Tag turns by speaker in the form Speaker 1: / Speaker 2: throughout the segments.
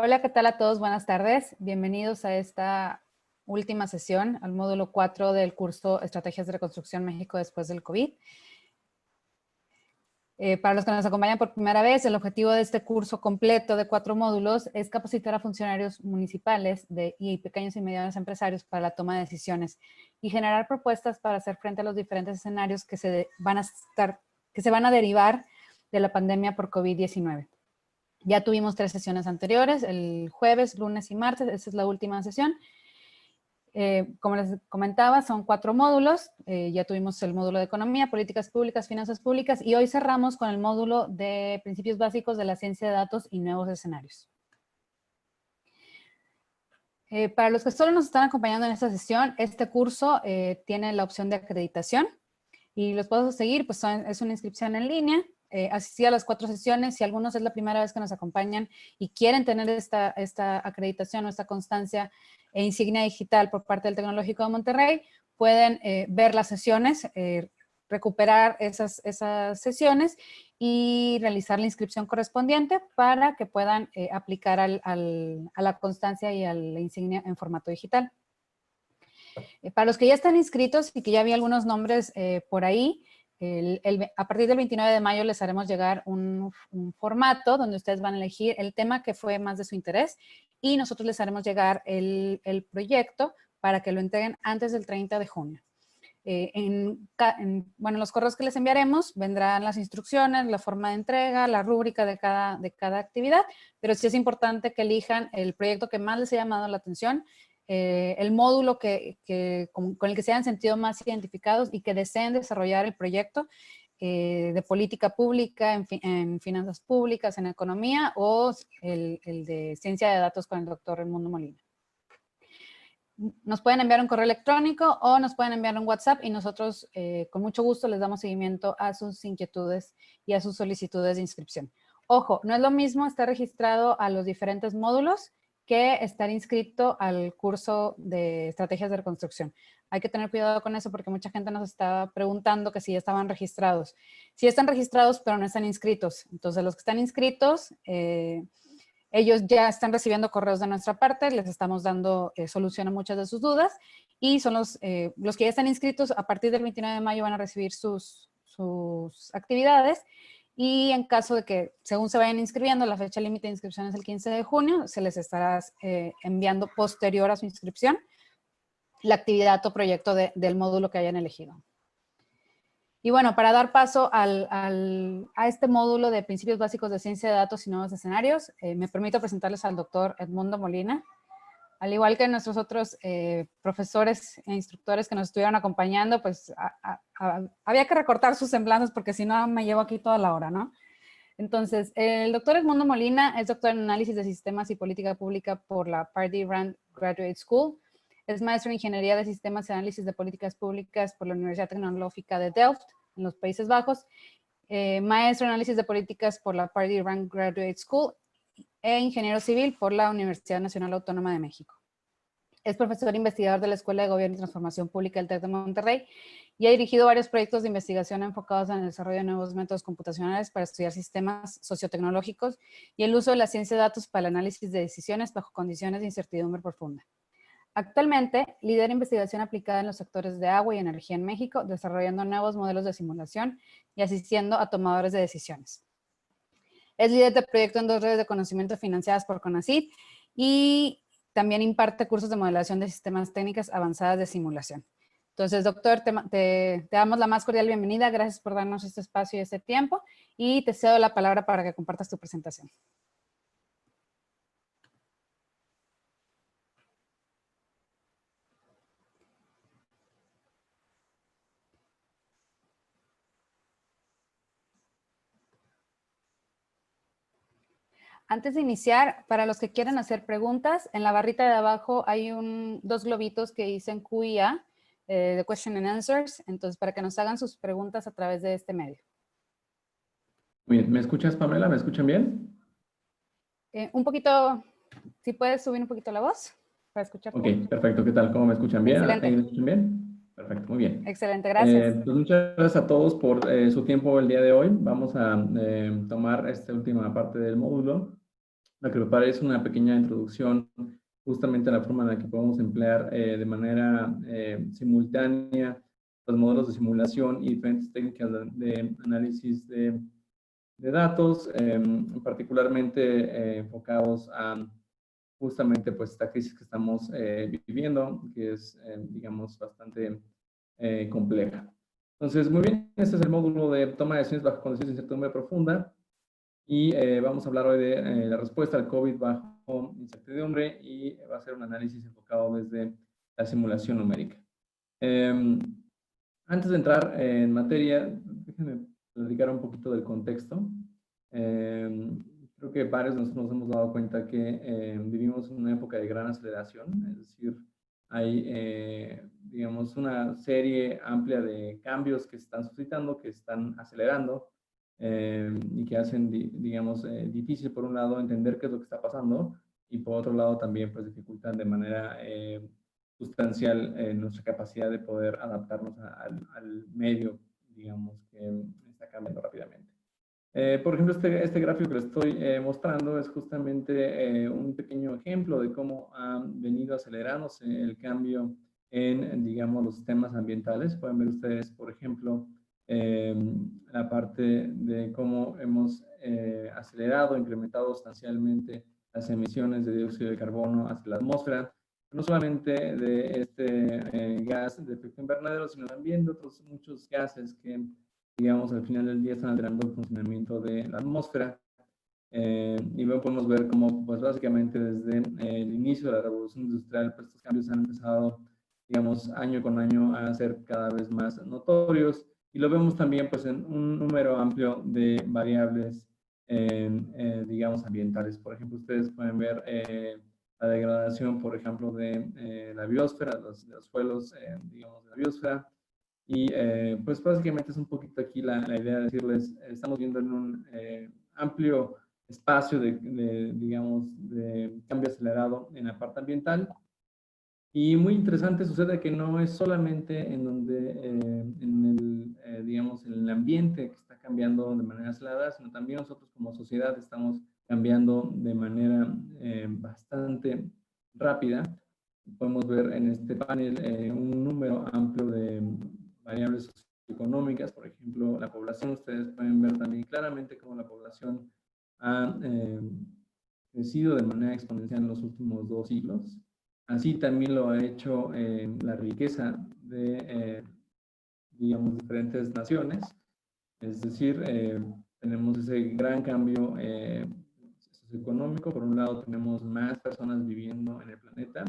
Speaker 1: Hola, ¿qué tal a todos? Buenas tardes. Bienvenidos a esta última sesión, al módulo 4 del curso Estrategias de Reconstrucción México después del COVID. Para los que nos acompañan por primera vez, el objetivo de este curso completo de 4 módulos es capacitar a funcionarios municipales y pequeños y medianos empresarios para la toma de decisiones y generar propuestas para hacer frente a los diferentes escenarios que se van a derivar de la pandemia por COVID-19. Ya tuvimos 3 sesiones anteriores, el jueves, lunes y martes. Esta es la última sesión. Como les comentaba, son 4 módulos. Ya tuvimos el módulo de Economía, Políticas Públicas, Finanzas Públicas, y hoy cerramos con el módulo de Principios Básicos de la Ciencia de Datos y Nuevos Escenarios. Para los que solo nos están acompañando en esta sesión, este curso tiene la opción de acreditación y los pasos a seguir, pues es una inscripción en línea. Asistir a las 4 sesiones. Si algunos es la primera vez que nos acompañan y quieren tener esta acreditación o esta constancia e insignia digital por parte del Tecnológico de Monterrey, pueden ver las sesiones, recuperar esas sesiones y realizar la inscripción correspondiente para que puedan aplicar a la constancia y a la insignia en formato digital. Para los que ya están inscritos y que ya vi algunos nombres por ahí, a partir del 29 de mayo les haremos llegar un formato donde ustedes van a elegir el tema que fue más de su interés y nosotros les haremos llegar el proyecto para que lo entreguen antes del 30 de junio. Bueno, los correos que les enviaremos vendrán las instrucciones, la forma de entrega, la rúbrica de cada actividad, pero sí es importante que elijan el proyecto que más les haya llamado la atención, el módulo con el que se hayan sentido más identificados y que deseen desarrollar el proyecto de política pública, en finanzas públicas, en economía, o el de ciencia de datos con el doctor Edmundo Molina. Nos pueden enviar un correo electrónico o nos pueden enviar un WhatsApp y nosotros con mucho gusto les damos seguimiento a sus inquietudes y a sus solicitudes de inscripción. Ojo, no es lo mismo estar registrado a los diferentes módulos que estar inscrito al curso de estrategias de reconstrucción. Hay que tener cuidado con eso porque mucha gente nos está preguntando que si ya estaban registrados. Sí están registrados, pero no están inscritos. Entonces, los que están inscritos, ellos ya están recibiendo correos de nuestra parte, les estamos dando solución a muchas de sus dudas y son los que ya están inscritos a partir del 29 de mayo van a recibir sus actividades. Y en caso de que, según se vayan inscribiendo, la fecha límite de inscripción es el 15 de junio, se les estará enviando posterior a su inscripción la actividad o proyecto del módulo que hayan elegido. Y bueno, para dar paso a este módulo de Principios Básicos de Ciencia de Datos y Nuevos Escenarios, me permito presentarles al doctor Edmundo Molina. Al igual que nuestros otros profesores e instructores que nos estuvieron acompañando, pues había que recortar sus semblanzas porque si no me llevo aquí toda la hora, ¿no? Entonces, el doctor Edmundo Molina es doctor en Análisis de Sistemas y Política Pública por la Pardee Rand Graduate School. Es maestro en Ingeniería de Sistemas y Análisis de Políticas Públicas por la Universidad Tecnológica de Delft, en los Países Bajos. Maestro en Análisis de Políticas por la Pardee Rand Graduate School e ingeniero civil por la Universidad Nacional Autónoma de México. Es profesor investigador de la Escuela de Gobierno y Transformación Pública del TEC de Monterrey y ha dirigido varios proyectos de investigación enfocados en el desarrollo de nuevos métodos computacionales para estudiar sistemas sociotecnológicos y el uso de la ciencia de datos para el análisis de decisiones bajo condiciones de incertidumbre profunda. Actualmente, lidera investigación aplicada en los sectores de agua y energía en México, desarrollando nuevos modelos de simulación y asistiendo a tomadores de decisiones. Es líder de proyecto en 2 redes de conocimiento financiadas por CONACYT y también imparte cursos de modelación de sistemas técnicas avanzadas de simulación. Entonces, doctor, te damos la más cordial bienvenida. Gracias por darnos este espacio y este tiempo. Y te cedo la palabra para que compartas tu presentación. Antes de iniciar, para los que quieran hacer preguntas, en la barrita de abajo hay 2 globitos que dicen Q&A, de Question and Answers, entonces para que nos hagan sus preguntas a través de este medio.
Speaker 2: Bien, ¿me escuchas, Pamela? ¿Me escuchan bien?
Speaker 1: Un poquito, si puedes subir un poquito la voz para escucharte.
Speaker 2: Ok, perfecto. ¿Qué tal? ¿Cómo me escuchan bien?
Speaker 1: Excelente.
Speaker 2: ¿Me escuchan bien? Perfecto, muy bien.
Speaker 1: Excelente, gracias.
Speaker 2: Pues muchas gracias a todos por su tiempo el día de hoy. Vamos a tomar esta última parte del módulo lo que preparé es una pequeña introducción justamente a la forma en la que podemos emplear de manera simultánea los modelos de simulación y diferentes técnicas de análisis de datos, particularmente enfocados a justamente pues esta crisis que estamos viviendo, que es, digamos, bastante compleja. Entonces, muy bien, este es el módulo de toma de decisiones bajo condiciones de incertidumbre profunda y vamos a hablar hoy de la respuesta al COVID bajo incertidumbre y va a ser un análisis enfocado desde la simulación numérica. Antes de entrar en materia, déjenme platicar un poquito del contexto. Creo que varios de nosotros nos hemos dado cuenta que vivimos en una época de gran aceleración, es decir, hay, digamos, una serie amplia de cambios que se están suscitando, que están acelerando y que hacen, digamos, difícil por un lado entender qué es lo que está pasando y por otro lado también pues dificultan de manera sustancial nuestra capacidad de poder adaptarnos al medio, digamos, que está cambiando rápidamente. Por ejemplo, este gráfico que les estoy mostrando es justamente un pequeño ejemplo de cómo ha venido acelerándose el cambio en, digamos, los sistemas ambientales. Pueden ver ustedes, por ejemplo, la parte de cómo hemos acelerado, incrementado sustancialmente las emisiones de dióxido de carbono hacia la atmósfera, no solamente de este gas de efecto invernadero, sino también de otros muchos gases que, digamos, al final del día están alterando el funcionamiento de la atmósfera. Y luego podemos ver cómo, pues básicamente desde el inicio de la revolución industrial, pues estos cambios han empezado, digamos, año con año a ser cada vez más notorios. Y lo vemos también, pues, en un número amplio de variables, digamos, ambientales. Por ejemplo, ustedes pueden ver la degradación, por ejemplo, de la biosfera, de los suelos, digamos, de la biosfera. Y pues básicamente es un poquito aquí la idea de decirles, estamos viendo en un amplio espacio digamos, de cambio acelerado en la parte ambiental. Y muy interesante sucede que no es solamente en donde, digamos, en el ambiente que está cambiando de manera acelerada, sino también nosotros como sociedad estamos cambiando de manera bastante rápida. Podemos ver en este panel un número amplio de variables socioeconómicas, por ejemplo, la población. Ustedes pueden ver también claramente cómo la población ha crecido de manera exponencial en los últimos 2 siglos. Así también lo ha hecho la riqueza de, digamos, diferentes naciones. Es decir, tenemos ese gran cambio socioeconómico. Por un lado, tenemos más personas viviendo en el planeta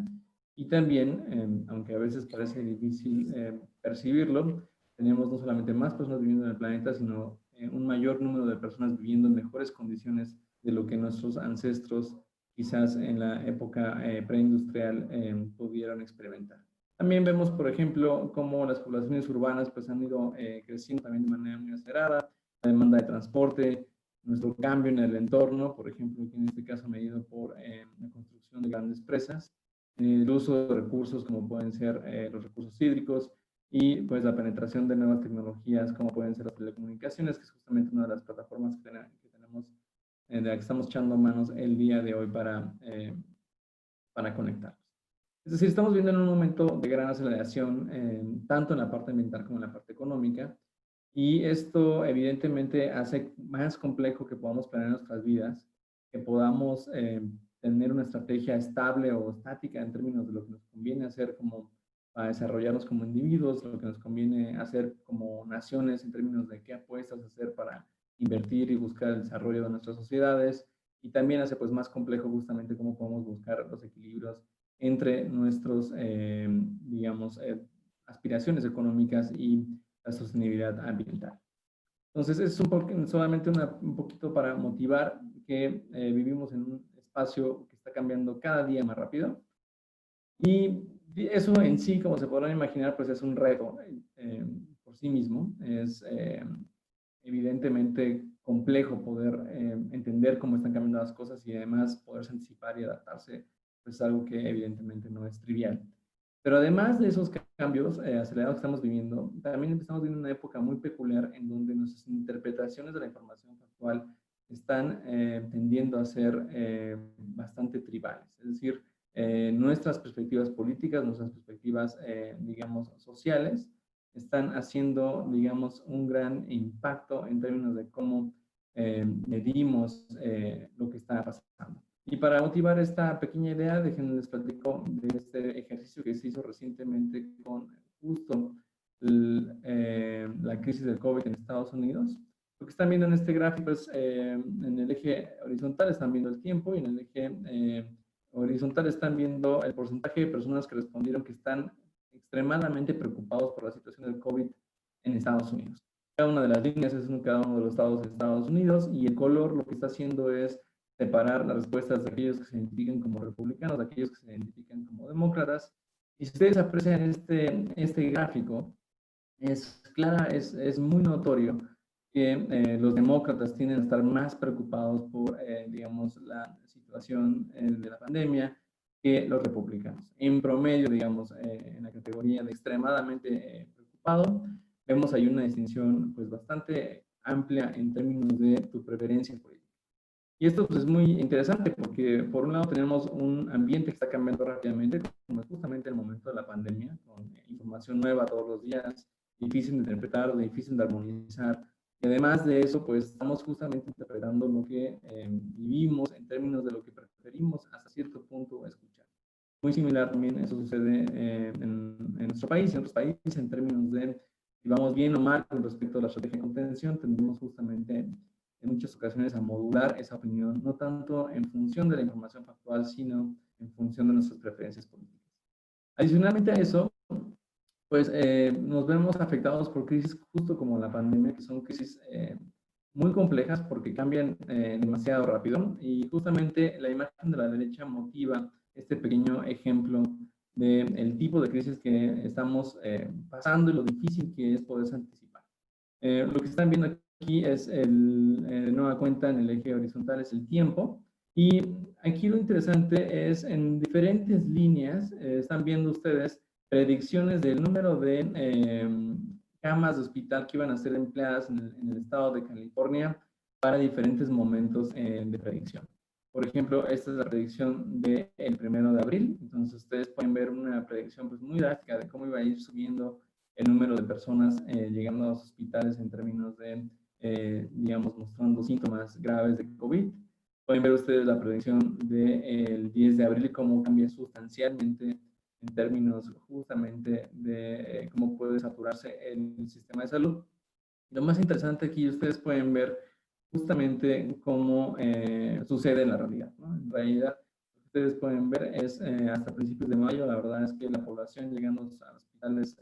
Speaker 2: y también, aunque a veces parece difícil percibirlo, tenemos no solamente más personas viviendo en el planeta, sino un mayor número de personas viviendo en mejores condiciones de lo que nuestros ancestros quizás en la época preindustrial pudieron experimentar. También vemos, por ejemplo, cómo las poblaciones urbanas pues, han ido creciendo también de manera muy acelerada, la demanda de transporte, nuestro cambio en el entorno, por ejemplo, que en este caso medido por la construcción de grandes presas, el uso de recursos como pueden ser los recursos hídricos y pues la penetración de nuevas tecnologías como pueden ser las telecomunicaciones, que es justamente una de las plataformas que tenemos, de la que estamos echando manos el día de hoy para conectarnos. Es decir, estamos viendo en un momento de gran aceleración, tanto en la parte ambiental como en la parte económica, y esto evidentemente hace más complejo que podamos planear nuestras vidas, que podamos tener una estrategia estable o estática en términos de lo que nos conviene hacer como para desarrollarnos como individuos, lo que nos conviene hacer como naciones en términos de qué apuestas hacer para invertir y buscar el desarrollo de nuestras sociedades, y también hace pues más complejo justamente cómo podemos buscar los equilibrios entre nuestros, digamos, aspiraciones económicas y la sostenibilidad ambiental. Entonces, es solamente un poquito para motivar que vivimos en un espacio que está cambiando cada día más rápido. Y eso en sí, como se podrán imaginar, pues es un reto por sí mismo. Es evidentemente complejo poder entender cómo están cambiando las cosas y además poderse anticipar y adaptarse, pues es algo que evidentemente no es trivial. Pero además de esos cambios acelerados que estamos viviendo, también estamos viviendo una época muy peculiar en donde nuestras interpretaciones de la información factual están tendiendo a ser bastante tribales. Es decir, nuestras perspectivas políticas, nuestras perspectivas, digamos, sociales, están haciendo, digamos, un gran impacto en términos de cómo medimos lo que está pasando. Y para motivar esta pequeña idea, déjenme les platico de este ejercicio que se hizo recientemente con justo la crisis del COVID en Estados Unidos. Lo que están viendo en este gráfico es en el eje horizontal están viendo el tiempo y en el eje horizontal están viendo el porcentaje de personas que respondieron que están extremadamente preocupados por la situación del COVID en Estados Unidos. Cada una de las líneas es en cada uno de los estados de Estados Unidos y el color lo que está haciendo es separar las respuestas de aquellos que se identifican como republicanos, de aquellos que se identifican como demócratas. Y si ustedes aprecian este gráfico, es muy notorio que los demócratas tienden a estar más preocupados por, digamos, la situación de la pandemia que los republicanos. En promedio, digamos, en la categoría de extremadamente preocupado, vemos ahí una distinción pues bastante amplia en términos de tu preferencia política. Y esto pues, es muy interesante porque por un lado tenemos un ambiente que está cambiando rápidamente, como es justamente el momento de la pandemia, con información nueva todos los días, difícil de interpretar, difícil de armonizar. Y además de eso, pues estamos justamente interpretando lo que vivimos en términos de lo que preferimos hasta cierto punto escuchar. Muy similar también eso sucede en nuestro país y en otros países en términos de si vamos bien o mal con respecto a la estrategia de contención, tendemos justamente en muchas ocasiones a modular esa opinión, no tanto en función de la información factual, sino en función de nuestras preferencias políticas. Adicionalmente a eso, pues nos vemos afectados por crisis justo como la pandemia, que son crisis muy complejas porque cambian demasiado rápido y justamente la imagen de la derecha motiva este pequeño ejemplo del tipo de crisis que estamos pasando y lo difícil que es poderse anticipar. Lo que están viendo aquí es de nueva cuenta en el eje horizontal es el tiempo y aquí lo interesante es en diferentes líneas están viendo ustedes predicciones del número de camas de hospital que iban a ser empleadas en el estado de California para diferentes momentos de predicción. Por ejemplo, esta es la predicción del 1 de abril, entonces ustedes pueden ver una predicción pues, muy drástica de cómo iba a ir subiendo el número de personas llegando a los hospitales en términos de, digamos, mostrando síntomas graves de COVID. Pueden ver ustedes la predicción del 10 de abril, cómo cambia sustancialmente en términos justamente de cómo puede saturarse el sistema de salud. Lo más interesante aquí, ustedes pueden ver justamente cómo sucede en la realidad, ¿no? En realidad, lo que ustedes pueden ver es hasta principios de mayo, la verdad es que la población llegando a los hospitales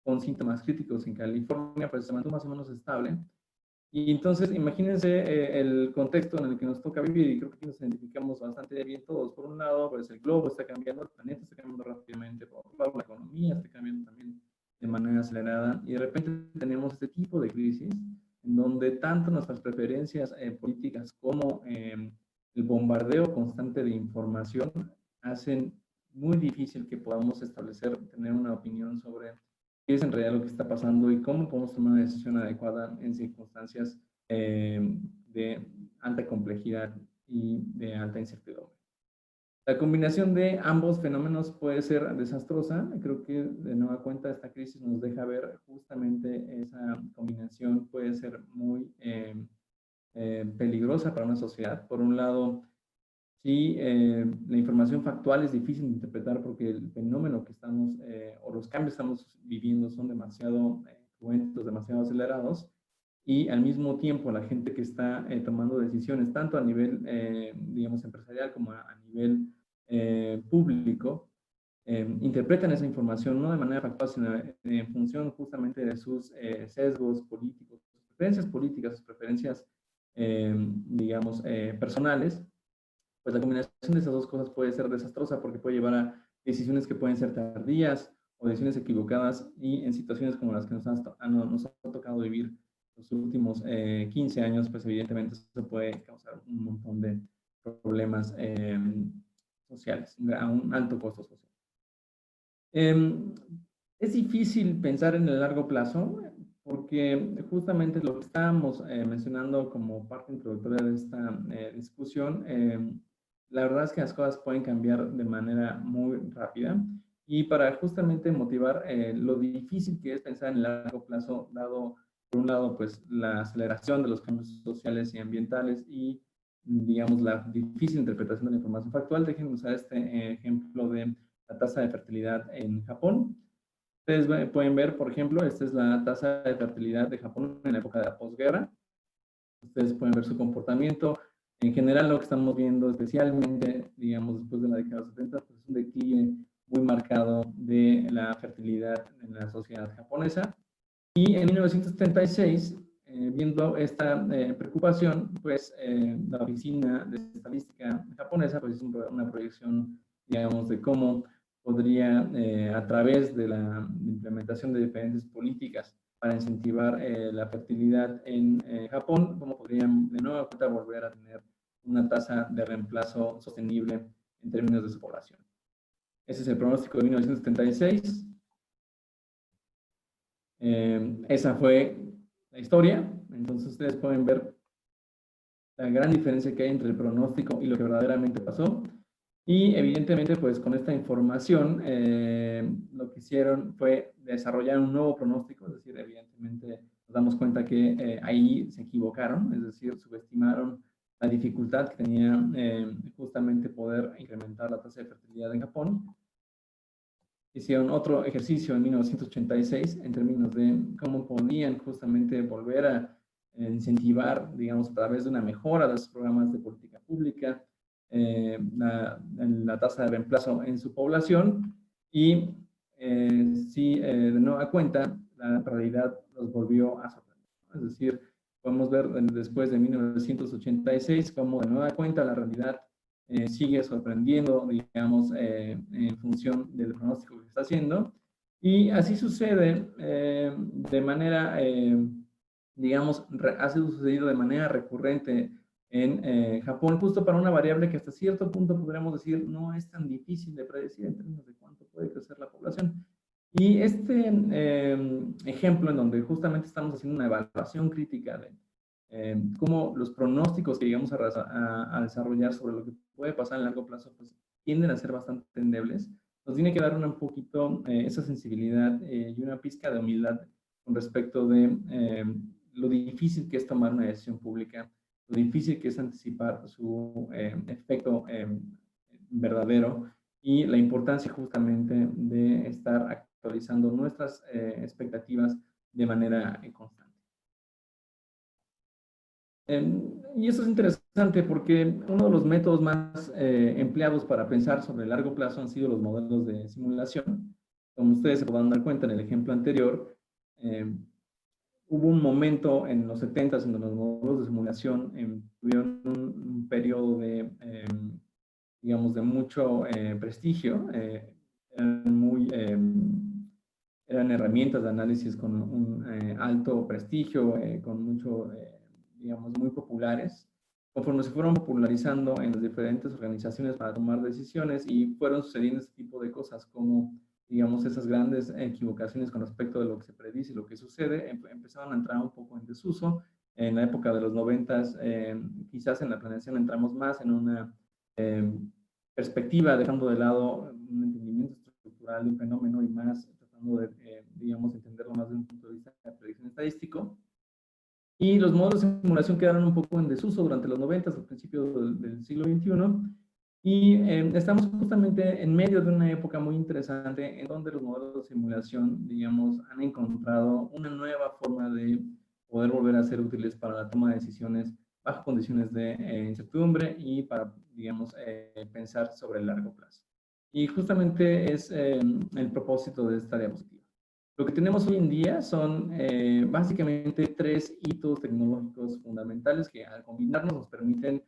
Speaker 2: con síntomas críticos en California, pues se mantuvo más o menos estable. Y entonces, imagínense el contexto en el que nos toca vivir, y creo que aquí nos identificamos bastante bien todos. Por un lado, pues el globo está cambiando, el planeta está cambiando rápidamente, por otro lado, la economía está cambiando también de manera acelerada, y de repente tenemos este tipo de crisis en donde tanto nuestras preferencias políticas como el bombardeo constante de información hacen muy difícil que podamos establecer, tener una opinión sobre qué es en realidad lo que está pasando y cómo podemos tomar una decisión adecuada en circunstancias de alta complejidad y de alta incertidumbre. La combinación de ambos fenómenos puede ser desastrosa. Creo que de nueva cuenta esta crisis nos deja ver justamente esa combinación puede ser muy peligrosa para una sociedad. Por un lado, sí, la información factual es difícil de interpretar porque el fenómeno que estamos, o los cambios que estamos viviendo son demasiado cruentos, demasiado acelerados, y al mismo tiempo la gente que está tomando decisiones, tanto a nivel, digamos, empresarial como a nivel público, interpretan esa información no de manera factual, sino en función justamente de sus sesgos políticos, sus preferencias políticas, sus preferencias, digamos, personales. Pues la combinación de esas dos cosas puede ser desastrosa porque puede llevar a decisiones que pueden ser tardías o decisiones equivocadas y en situaciones como las que nos ha tocado vivir los últimos 15 años, pues evidentemente eso puede causar un montón de problemas sociales, a un alto costo social. Es difícil pensar en el largo plazo porque justamente lo que estábamos mencionando como parte introductoria de esta discusión, la verdad es que las cosas pueden cambiar de manera muy rápida, y para justamente motivar lo difícil que es pensar en el largo plazo, dado por un lado pues la aceleración de los cambios sociales y ambientales y digamos la difícil interpretación de la información factual, déjenme usar este ejemplo de la tasa de fertilidad en Japón. Ustedes pueden ver, por ejemplo, esta es la tasa de fertilidad de Japón en la época de la posguerra. Ustedes pueden ver su comportamiento. En general, lo que estamos viendo, especialmente, digamos, después de la década de los 70, pues es un declive muy marcado de la fertilidad en la sociedad japonesa. Y en 1976, viendo esta preocupación, pues la Oficina de Estadística japonesa pues hizo una proyección, digamos, de cómo podría, a través de la implementación de diferentes políticas para incentivar la fertilidad en Japón, cómo podrían de nueva cuenta volver a tener una tasa de reemplazo sostenible en términos de su población. Ese es el pronóstico de 1976. Esa fue la historia. Entonces ustedes pueden ver la gran diferencia que hay entre el pronóstico y lo que verdaderamente pasó. Y evidentemente, pues con esta información, lo que hicieron fue desarrollar un nuevo pronóstico, es decir, evidentemente nos damos cuenta que ahí se equivocaron, es decir, subestimaron la dificultad que tenía justamente poder incrementar la tasa de fertilidad en Japón. Hicieron otro ejercicio en 1986 en términos de cómo podían justamente volver a incentivar, digamos, a través de una mejora de los programas de política pública, la tasa de reemplazo en su población, y sí, de nueva cuenta, la realidad los volvió a sorprender. Es decir, podemos ver después de 1986 cómo de nueva cuenta la realidad sigue sorprendiendo, digamos, en función del pronóstico que se está haciendo. Y así sucede de manera, digamos, ha sucedido de manera recurrente en Japón, justo para una variable que hasta cierto punto podríamos decir no es tan difícil de predecir en términos de cuánto puede crecer la población. Y este ejemplo en donde justamente estamos haciendo una evaluación crítica de cómo los pronósticos que llegamos a desarrollar sobre lo que puede pasar a largo plazo, pues tienden a ser bastante endebles, nos tiene que dar un poquito esa sensibilidad y una pizca de humildad con respecto de lo difícil que es tomar una decisión pública, lo difícil que es anticipar su efecto verdadero, y la importancia justamente de estar actualizando nuestras expectativas de manera constante. Y eso es interesante porque uno de los métodos más empleados para pensar sobre el largo plazo han sido los modelos de simulación. Como ustedes se podrán dar cuenta en el ejemplo anterior, hubo un momento en los 70s en donde los modelos de simulación tuvieron un periodo de, digamos, de mucho prestigio. Eran herramientas de análisis con un alto prestigio, con mucho digamos, muy populares. Conforme se fueron popularizando en las diferentes organizaciones para tomar decisiones y fueron sucediendo este tipo de cosas como, digamos, esas grandes equivocaciones con respecto de lo que se predice y lo que sucede, empezaron a entrar un poco en desuso. En la época de los 90s, quizás en la planeación entramos más en una perspectiva, dejando de lado un entendimiento estructural de un fenómeno y más tratando de, digamos, entenderlo más desde un punto de vista de predicción estadístico. Y los modelos de simulación quedaron un poco en desuso durante los 90, al principio del siglo XXI, y estamos justamente en medio de una época muy interesante en donde los modelos de simulación, digamos, han encontrado una nueva forma de poder volver a ser útiles para la toma de decisiones bajo condiciones de incertidumbre y para, digamos, pensar sobre el largo plazo. Y justamente es el propósito de esta diapositiva. Lo que tenemos hoy en día son básicamente 3 hitos tecnológicos fundamentales que al combinarnos nos permiten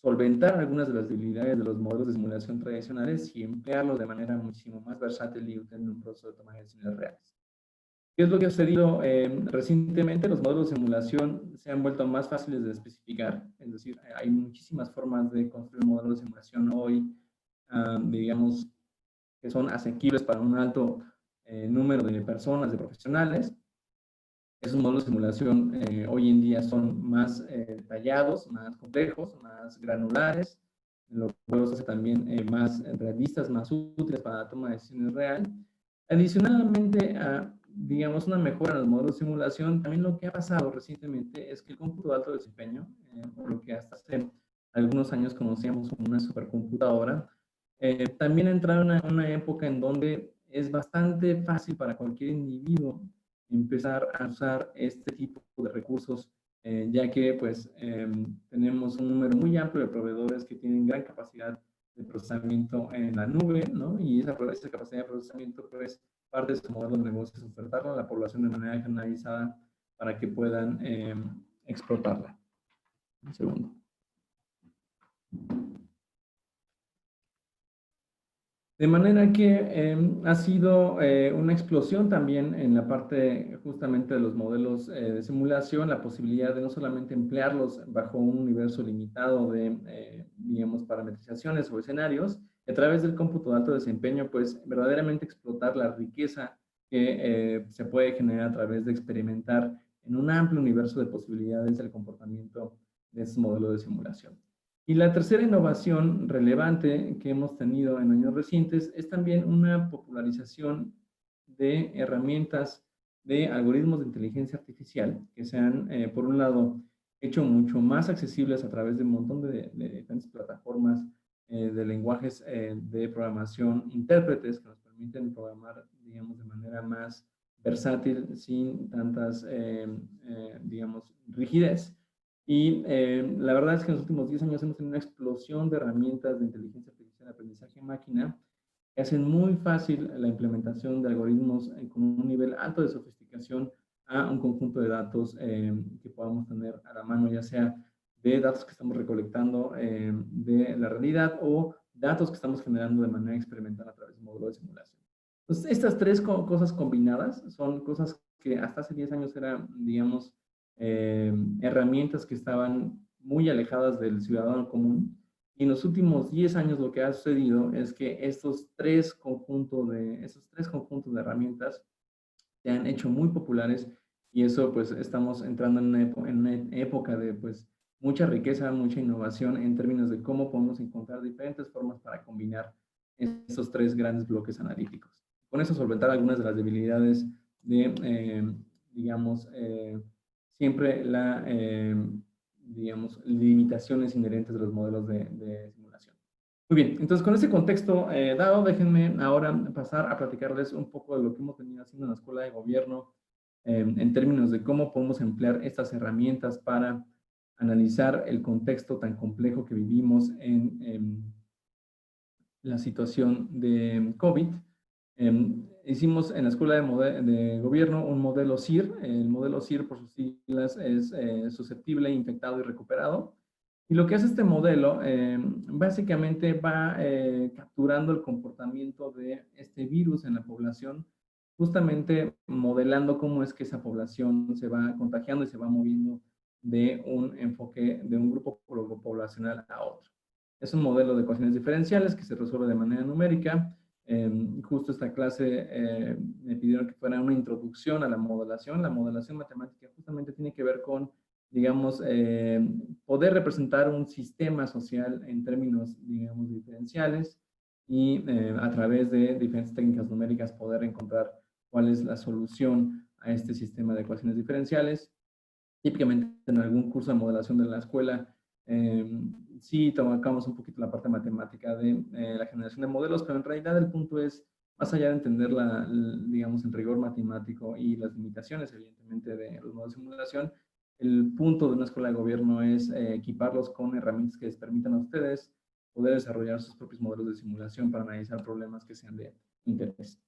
Speaker 2: solventar algunas de las debilidades de los modelos de simulación tradicionales y emplearlos de manera muchísimo más versátil y útil en un proceso de toma de decisiones reales. ¿Qué es lo que ha sucedido recientemente? Los modelos de simulación se han vuelto más fáciles de especificar, es decir, hay muchísimas formas de construir modelos de simulación hoy, digamos, que son asequibles para un alto número de personas, de profesionales. Esos modelos de simulación hoy en día son más detallados, más complejos, más granulares, lo que los hace también más realistas, más útiles para la toma de decisiones real. Adicionalmente a, digamos, una mejora en los modelos de simulación, también lo que ha pasado recientemente es que el cómputo de alto desempeño, lo que hasta hace algunos años conocíamos como una supercomputadora, también ha entrado en una época en donde es bastante fácil para cualquier individuo empezar a usar este tipo de recursos, ya que pues tenemos un número muy amplio de proveedores que tienen gran capacidad de procesamiento en la nube, ¿no? Y esa capacidad de procesamiento, pues, parte de su modelo de negocio es ofertarla a la población de manera generalizada para que puedan explotarla. Un segundo. De manera que ha sido una explosión también en la parte justamente de los modelos de simulación, la posibilidad de no solamente emplearlos bajo un universo limitado de, digamos, parametrizaciones o escenarios, y a través del cómputo de alto desempeño, pues verdaderamente explotar la riqueza que se puede generar a través de experimentar en un amplio universo de posibilidades del comportamiento de estos modelos de simulación. Y la tercera innovación relevante que hemos tenido en años recientes es también una popularización de herramientas de algoritmos de inteligencia artificial que se han, por un lado, hecho mucho más accesibles a través de un montón de diferentes plataformas de lenguajes de programación, intérpretes que nos permiten programar, digamos, de manera más versátil, sin tantas, digamos, rigidez. Y la verdad es que en los últimos 10 años hemos tenido una explosión de herramientas de inteligencia artificial de aprendizaje máquina que hacen muy fácil la implementación de algoritmos con un nivel alto de sofisticación a un conjunto de datos que podamos tener a la mano, ya sea de datos que estamos recolectando de la realidad o datos que estamos generando de manera experimental a través de módulos de simulación. Entonces, estas tres cosas combinadas son cosas que hasta hace 10 años eran, digamos, herramientas que estaban muy alejadas del ciudadano común. Y en los últimos 10 años lo que ha sucedido es que esos tres conjuntos de herramientas se han hecho muy populares y eso pues estamos entrando en una época de pues mucha riqueza, mucha innovación en términos de cómo podemos encontrar diferentes formas para combinar esos tres grandes bloques analíticos. Con eso solventar algunas de las debilidades de, digamos, siempre digamos, limitaciones inherentes de los modelos de simulación. Muy bien, entonces con ese contexto dado, déjenme ahora pasar a platicarles un poco de lo que hemos venido haciendo en la Escuela de Gobierno en términos de cómo podemos emplear estas herramientas para analizar el contexto tan complejo que vivimos en la situación de COVID. Hicimos en la Escuela de Gobierno un modelo SIR. El modelo SIR, por sus siglas, es susceptible, infectado y recuperado. Y lo que hace este modelo, básicamente va capturando el comportamiento de este virus en la población, justamente modelando cómo es que esa población se va contagiando y se va moviendo de un enfoque, de un grupo poblacional a otro. Es un modelo de ecuaciones diferenciales que se resuelve de manera numérica. Justo esta clase me pidieron que fuera una introducción a la modelación. La modelación matemática justamente tiene que ver con, digamos, poder representar un sistema social en términos, digamos, diferenciales y a través de diferentes técnicas numéricas poder encontrar cuál es la solución a este sistema de ecuaciones diferenciales. Típicamente en algún curso de modelación de la escuela sí tocamos un poquito la parte matemática de la generación de modelos, pero en realidad el punto es, más allá de entender digamos, el rigor matemático y las limitaciones, evidentemente, de los modelos de simulación, el punto de una escuela de gobierno es equiparlos con herramientas que les permitan a ustedes poder desarrollar sus propios modelos de simulación para analizar problemas que sean de interés.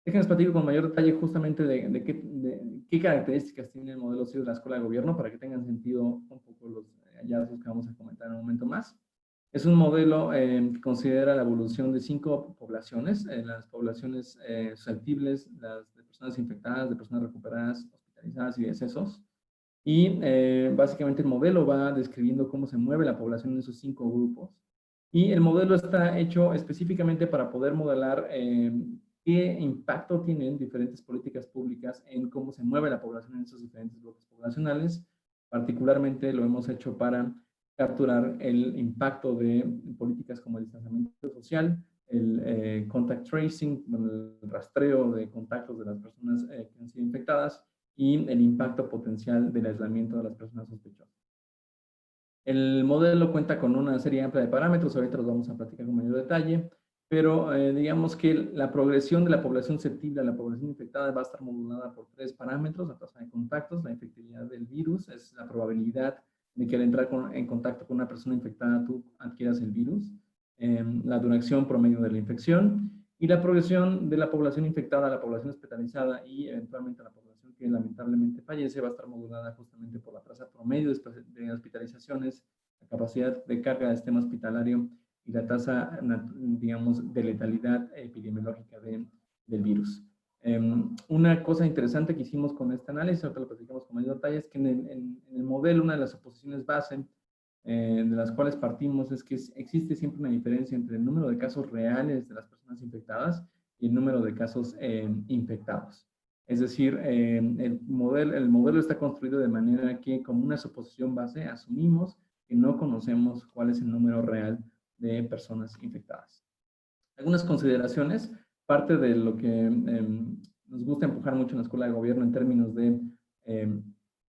Speaker 2: Déjenme platico con mayor detalle justamente de qué características tiene el modelo SIR de la Escuela de Gobierno para que tengan sentido un poco los hallazgos que vamos a comentar en un momento más. Es un modelo que considera la evolución de 5 poblaciones, las poblaciones susceptibles, las de personas infectadas, de personas recuperadas, hospitalizadas y decesos. Y básicamente el modelo va describiendo cómo se mueve la población en esos 5 grupos. Y el modelo está hecho específicamente para poder modelar qué impacto tienen diferentes políticas públicas en cómo se mueve la población en esos diferentes bloques poblacionales. Particularmente lo hemos hecho para capturar el impacto de políticas como el distanciamiento social, el contact tracing, el rastreo de contactos de las personas que han sido infectadas y el impacto potencial del aislamiento de las personas sospechosas. El modelo cuenta con una serie amplia de parámetros, ahorita los vamos a platicar con mayor detalle, pero digamos que la progresión de la población susceptible a la población infectada va a estar modulada por 3 parámetros: la tasa de contactos, la efectividad del virus, es la probabilidad de que al entrar en contacto con una persona infectada tú adquieras el virus, la duración promedio de la infección y la progresión de la población infectada a la población hospitalizada y eventualmente a la población que lamentablemente fallece va a estar modulada justamente por la tasa promedio de hospitalizaciones, la capacidad de carga del sistema hospitalario y la tasa, digamos, de letalidad epidemiológica del virus. Una cosa interesante que hicimos con este análisis, ahorita lo platicamos con mayor detalle, es que en el modelo una de las suposiciones base de las cuales partimos es que existe siempre una diferencia entre el número de casos reales de las personas infectadas y el número de casos infectados. Es decir, el modelo está construido de manera que, como una suposición base, asumimos que no conocemos cuál es el número real de personas infectadas. Algunas consideraciones, parte de lo que nos gusta empujar mucho en la Escuela de Gobierno en términos de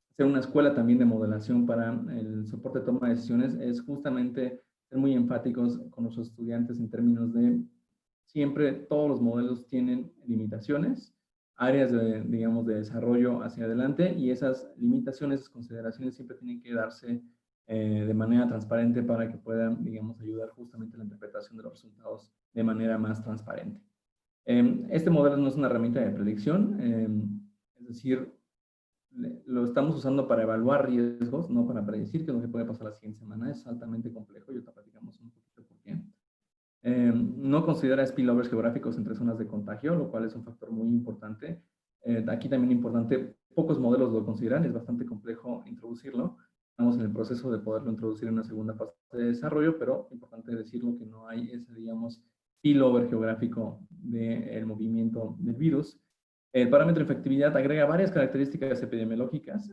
Speaker 2: ser una escuela también de modelación para el soporte de toma de decisiones, es justamente ser muy enfáticos con los estudiantes en términos de siempre todos los modelos tienen limitaciones, áreas de, digamos, de desarrollo hacia adelante, y esas limitaciones, esas consideraciones siempre tienen que darse de manera transparente para que puedan, digamos, ayudar justamente a la interpretación de los resultados de manera más transparente. Este modelo no es una herramienta de predicción, es decir, lo estamos usando para evaluar riesgos, no para predecir qué es lo que puede pasar la siguiente semana. Es altamente complejo y ahorita platicamos un poquito por qué. No considera spillovers geográficos entre zonas de contagio, lo cual es un factor muy importante. Aquí también importante, pocos modelos lo consideran, es bastante complejo introducirlo. Estamos en el proceso de poderlo introducir en una segunda fase de desarrollo, pero importante decirlo que no hay ese, digamos, spillover geográfico del movimiento del virus. El parámetro de efectividad agrega varias características epidemiológicas,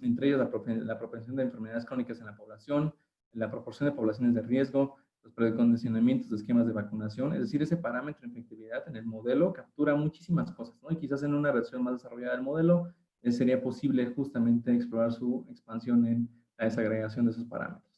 Speaker 2: entre ellas la propensión de enfermedades crónicas en la población, la proporción de poblaciones de riesgo, los precondicionamientos de esquemas de vacunación. Es decir, ese parámetro de efectividad en el modelo captura muchísimas cosas, ¿no? Y quizás en una versión más desarrollada del modelo sería posible justamente explorar su expansión en la desagregación de esos parámetros.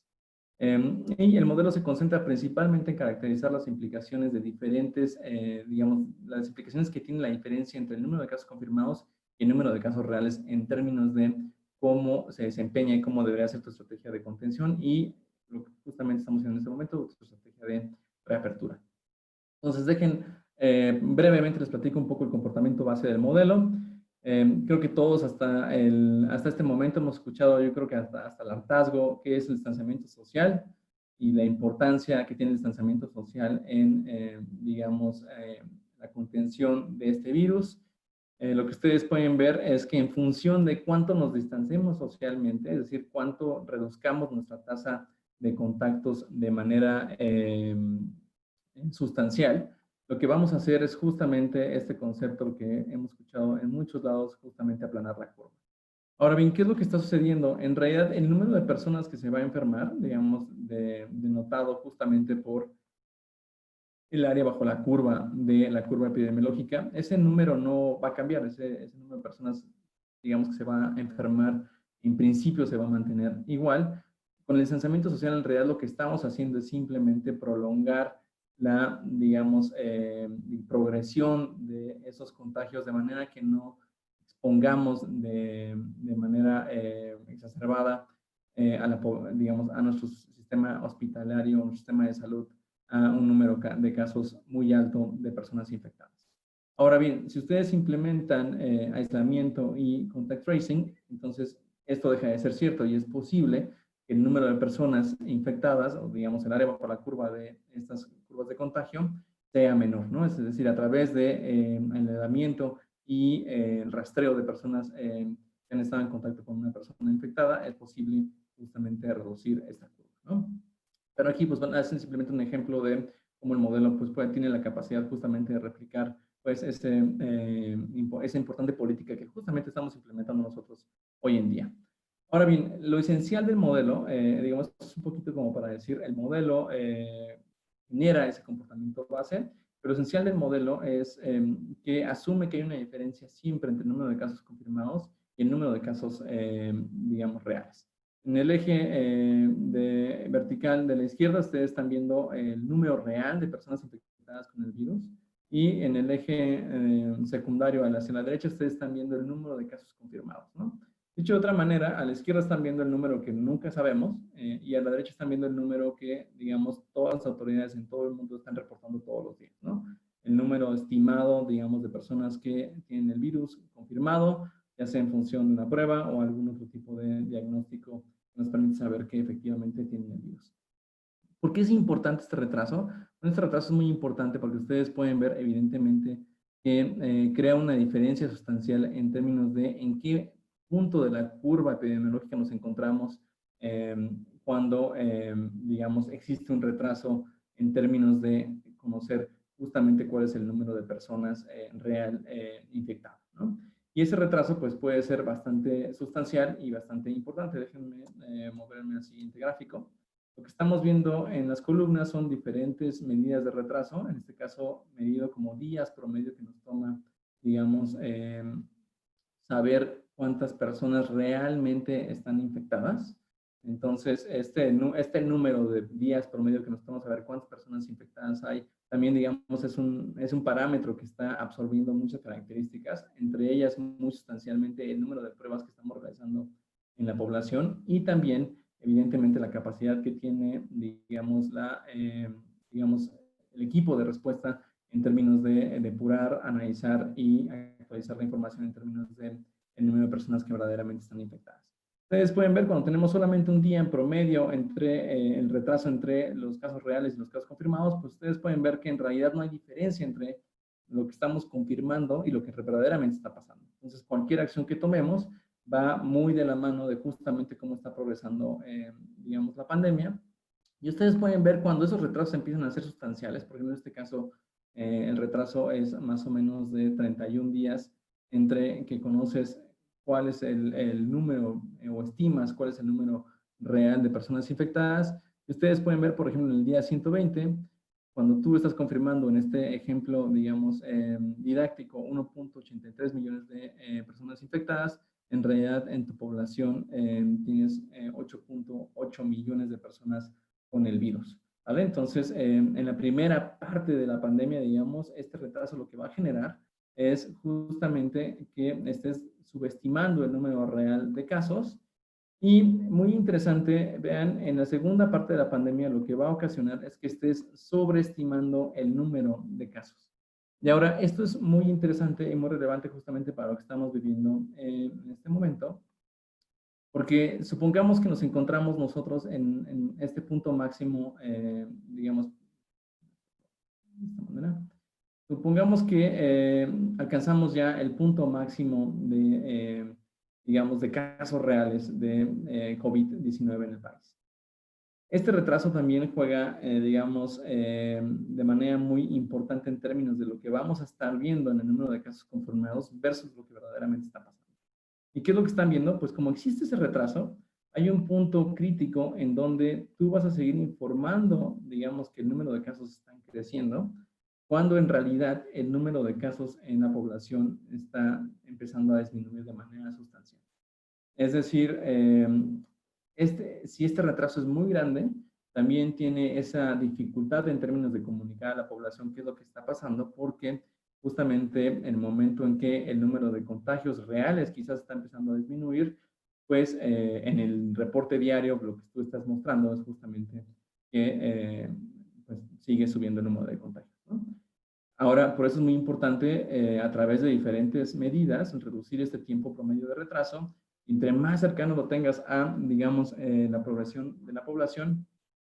Speaker 2: Y el modelo se concentra principalmente en caracterizar las implicaciones de diferentes, digamos, las implicaciones que tiene la diferencia entre el número de casos confirmados y el número de casos reales en términos de cómo se desempeña y cómo debería ser tu estrategia de contención y lo que justamente estamos haciendo en este momento, tu estrategia de reapertura. Entonces, brevemente les platico un poco el comportamiento base del modelo. Creo que todos hasta este momento hemos escuchado, yo creo que hasta el hartazgo, qué es el distanciamiento social y la importancia que tiene el distanciamiento social en, digamos, la contención de este virus. Lo que ustedes pueden ver es que en función de cuánto nos distanciemos socialmente, es decir, cuánto reduzcamos nuestra tasa de contactos de manera sustancial, lo que vamos a hacer es justamente este concepto que hemos escuchado en muchos lados, justamente aplanar la curva. Ahora bien, ¿qué es lo que está sucediendo? En realidad, el número de personas que se va a enfermar, digamos, denotado justamente por el área bajo la curva de la curva epidemiológica, ese número no va a cambiar, ese número de personas, digamos, que se va a enfermar, en principio se va a mantener igual. Con el distanciamiento social, en realidad, lo que estamos haciendo es simplemente prolongar la, digamos, progresión de esos contagios de manera que no expongamos de manera exacerbada digamos, a nuestro sistema hospitalario, a nuestro sistema de salud, a un número de casos muy alto de personas infectadas. Ahora bien, si ustedes implementan aislamiento y contact tracing, entonces esto deja de ser cierto y es posible que el número de personas infectadas, o digamos el área bajo la curva de estas curvas de contagio, sea menor, ¿no? Es decir, a través de aislamiento y el rastreo de personas que han estado en contacto con una persona infectada, es posible justamente reducir esta curva, ¿no? Pero aquí pues hacen simplemente un ejemplo de cómo el modelo pues tiene la capacidad justamente de replicar pues esa importante política que justamente estamos implementando nosotros hoy en día. Ahora bien, lo esencial del modelo, digamos, es un poquito como para decir, el modelo genera ese comportamiento base, pero lo esencial del modelo es que asume que hay una diferencia siempre entre el número de casos confirmados y el número de casos, digamos, reales. En el eje vertical de la izquierda, ustedes están viendo el número real de personas infectadas con el virus, y en el eje secundario hacia la derecha, ustedes están viendo el número de casos confirmados, ¿no? Dicho de otra manera, a la izquierda están viendo el número que nunca sabemos y a la derecha están viendo el número que, digamos, todas las autoridades en todo el mundo están reportando todos los días, ¿no? El número estimado, digamos, de personas que tienen el virus confirmado, ya sea en función de una prueba o algún otro tipo de diagnóstico que nos permite saber que efectivamente tienen el virus. ¿Por qué es importante este retraso? Bueno, este retraso es muy importante porque ustedes pueden ver evidentemente que crea una diferencia sustancial en términos de en qué punto de la curva epidemiológica nos encontramos cuando, digamos, existe un retraso en términos de conocer justamente cuál es el número de personas real infectadas, ¿no? Y ese retraso pues puede ser bastante sustancial y bastante importante. Déjenme moverme al siguiente gráfico. Lo que estamos viendo en las columnas son diferentes medidas de retraso, en este caso medido como días promedio que nos toma, digamos, saber cuántas personas realmente están infectadas. Entonces, este número de días promedio que nos toma saber cuántas personas infectadas hay, también, digamos, es un parámetro que está absorbiendo muchas características, entre ellas muy sustancialmente el número de pruebas que estamos realizando en la población y también evidentemente la capacidad que tiene, digamos, digamos, el equipo de respuesta en términos de depurar, analizar y actualizar la información en términos del número de personas que verdaderamente están infectadas. Ustedes pueden ver cuando tenemos solamente un día en promedio entre el retraso entre los casos reales y los casos confirmados, pues ustedes pueden ver que en realidad no hay diferencia entre lo que estamos confirmando y lo que verdaderamente está pasando. Entonces, cualquier acción que tomemos va muy de la mano de justamente cómo está progresando, digamos, la pandemia. Y ustedes pueden ver cuando esos retrasos empiezan a ser sustanciales. Por ejemplo, en este caso, el retraso es más o menos de 31 días entre que conoces cuál es el número o estimas cuál es el número real de personas infectadas. Ustedes pueden ver, por ejemplo, en el día 120, cuando tú estás confirmando en este ejemplo, digamos, didáctico, 1.83 millones de personas infectadas, en realidad en tu población tienes 8.8 millones de personas con el virus, ¿vale? Entonces, en la primera parte de la pandemia, digamos, este retraso lo que va a generar es justamente que estés subestimando el número real de casos. Y muy interesante, vean, en la segunda parte de la pandemia lo que va a ocasionar es que estés sobreestimando el número de casos. Y ahora, esto es muy interesante y muy relevante justamente para lo que estamos viviendo en este momento, porque supongamos que nos encontramos nosotros en este punto máximo, digamos, de esta manera. Supongamos que alcanzamos ya el punto máximo de, digamos, de casos reales de COVID-19 en el país. Este retraso también juega, digamos, de manera muy importante en términos de lo que vamos a estar viendo en el número de casos confirmados versus lo que verdaderamente está pasando. ¿Y qué es lo que están viendo? Pues como existe ese retraso, hay un punto crítico en donde tú vas a seguir informando, digamos, que el número de casos están creciendo, cuando en realidad el número de casos en la población está empezando a disminuir de manera sustancial. Es decir, si este retraso es muy grande, también tiene esa dificultad en términos de comunicar a la población qué es lo que está pasando, porque justamente en el momento en que el número de contagios reales quizás está empezando a disminuir, pues en el reporte diario lo que tú estás mostrando es justamente que pues, sigue subiendo el número de contagios, ¿no? Ahora, por eso es muy importante a través de diferentes medidas reducir este tiempo promedio de retraso. Entre más cercano lo tengas a, digamos, la progresión de la población,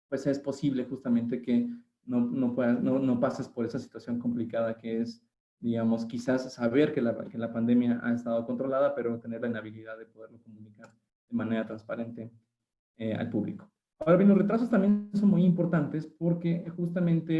Speaker 2: pues es posible justamente que no pases por esa situación complicada que es, digamos, quizás saber que la pandemia ha estado controlada, pero tener la inhabilidad de poderlo comunicar de manera transparente al público. Ahora bien, los retrasos también son muy importantes porque justamente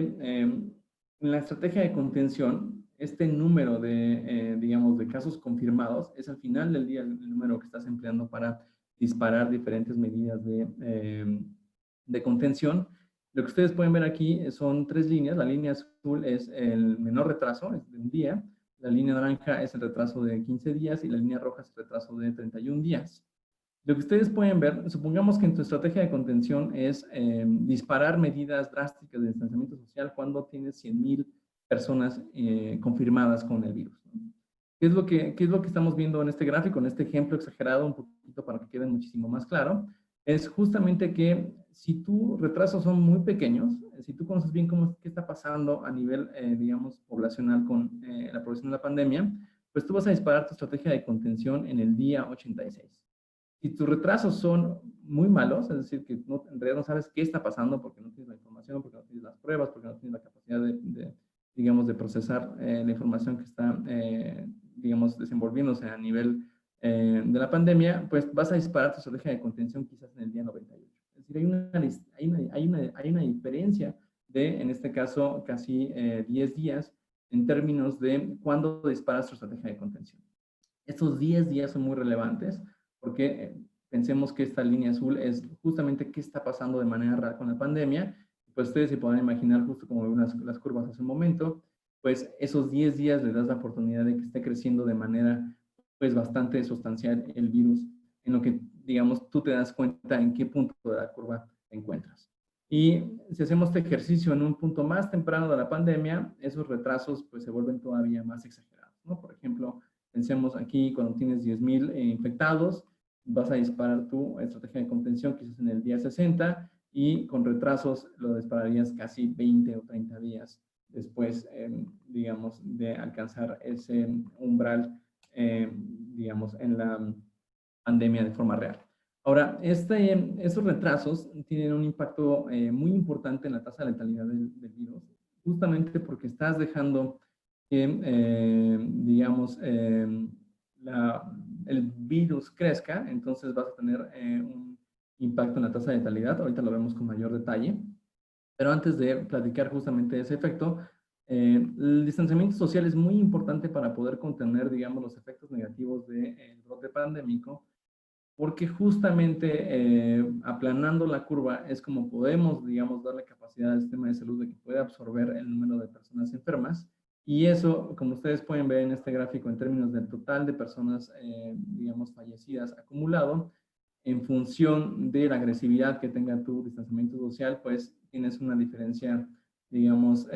Speaker 2: en la estrategia de contención, este número de, digamos, de casos confirmados es al final del día el número que estás empleando para disparar diferentes medidas de contención. Lo que ustedes pueden ver aquí son 3 líneas. La línea azul es el menor retraso, es de un día. La línea naranja es el retraso de 15 días y la línea roja es el retraso de 31 días. Lo que ustedes pueden ver, supongamos que en tu estrategia de contención es disparar medidas drásticas de distanciamiento social cuando tienes 100,000 personas confirmadas con el virus, ¿no? ¿Qué es lo que estamos viendo en este gráfico, en este ejemplo exagerado un poquito para que quede muchísimo más claro? Es justamente que si tus retrasos son muy pequeños, si tú conoces bien qué está pasando a nivel, digamos, poblacional con la progresión de la pandemia, pues tú vas a disparar tu estrategia de contención en el día 86. Si tus retrasos son muy malos, es decir, que no, en realidad no sabes qué está pasando porque no tienes la información, porque no tienes las pruebas, porque no tienes la capacidad digamos, de procesar la información que está, digamos, desenvolviéndose a nivel de la pandemia, pues vas a disparar tu estrategia de contención quizás en el día 98. Es decir, hay una diferencia de, en este caso, casi 10 días en términos de cuándo disparas tu estrategia de contención. Estos 10 días son muy relevantes porque pensemos que esta línea azul es justamente qué está pasando de manera real con la pandemia. Pues ustedes se pueden imaginar, justo como vieron las curvas hace un momento, pues esos 10 días les das la oportunidad de que esté creciendo de manera pues bastante sustancial el virus, en lo que, digamos, tú te das cuenta en qué punto de la curva te encuentras. Y si hacemos este ejercicio en un punto más temprano de la pandemia, esos retrasos pues se vuelven todavía más exagerados, ¿no? Por ejemplo, pensemos aquí cuando tienes 10,000 infectados, vas a disparar tu estrategia de contención quizás en el día 60 y con retrasos lo dispararías casi 20 o 30 días después, digamos, de alcanzar ese umbral, digamos, en la pandemia de forma real. Ahora, estos retrasos tienen un impacto muy importante en la tasa de letalidad del virus, justamente porque estás dejando que, digamos, el virus crezca, entonces vas a tener un impacto en la tasa de letalidad. Ahorita lo vemos con mayor detalle. Pero antes de platicar justamente de ese efecto, el distanciamiento social es muy importante para poder contener, digamos, los efectos negativos del brote pandémico, porque justamente aplanando la curva es como podemos, digamos, darle capacidad al sistema de salud de que pueda absorber el número de personas enfermas. Y eso, como ustedes pueden ver en este gráfico, en términos del total de personas, digamos, fallecidas acumulado, en función de la agresividad que tenga tu distanciamiento social, pues tienes una diferencia, digamos,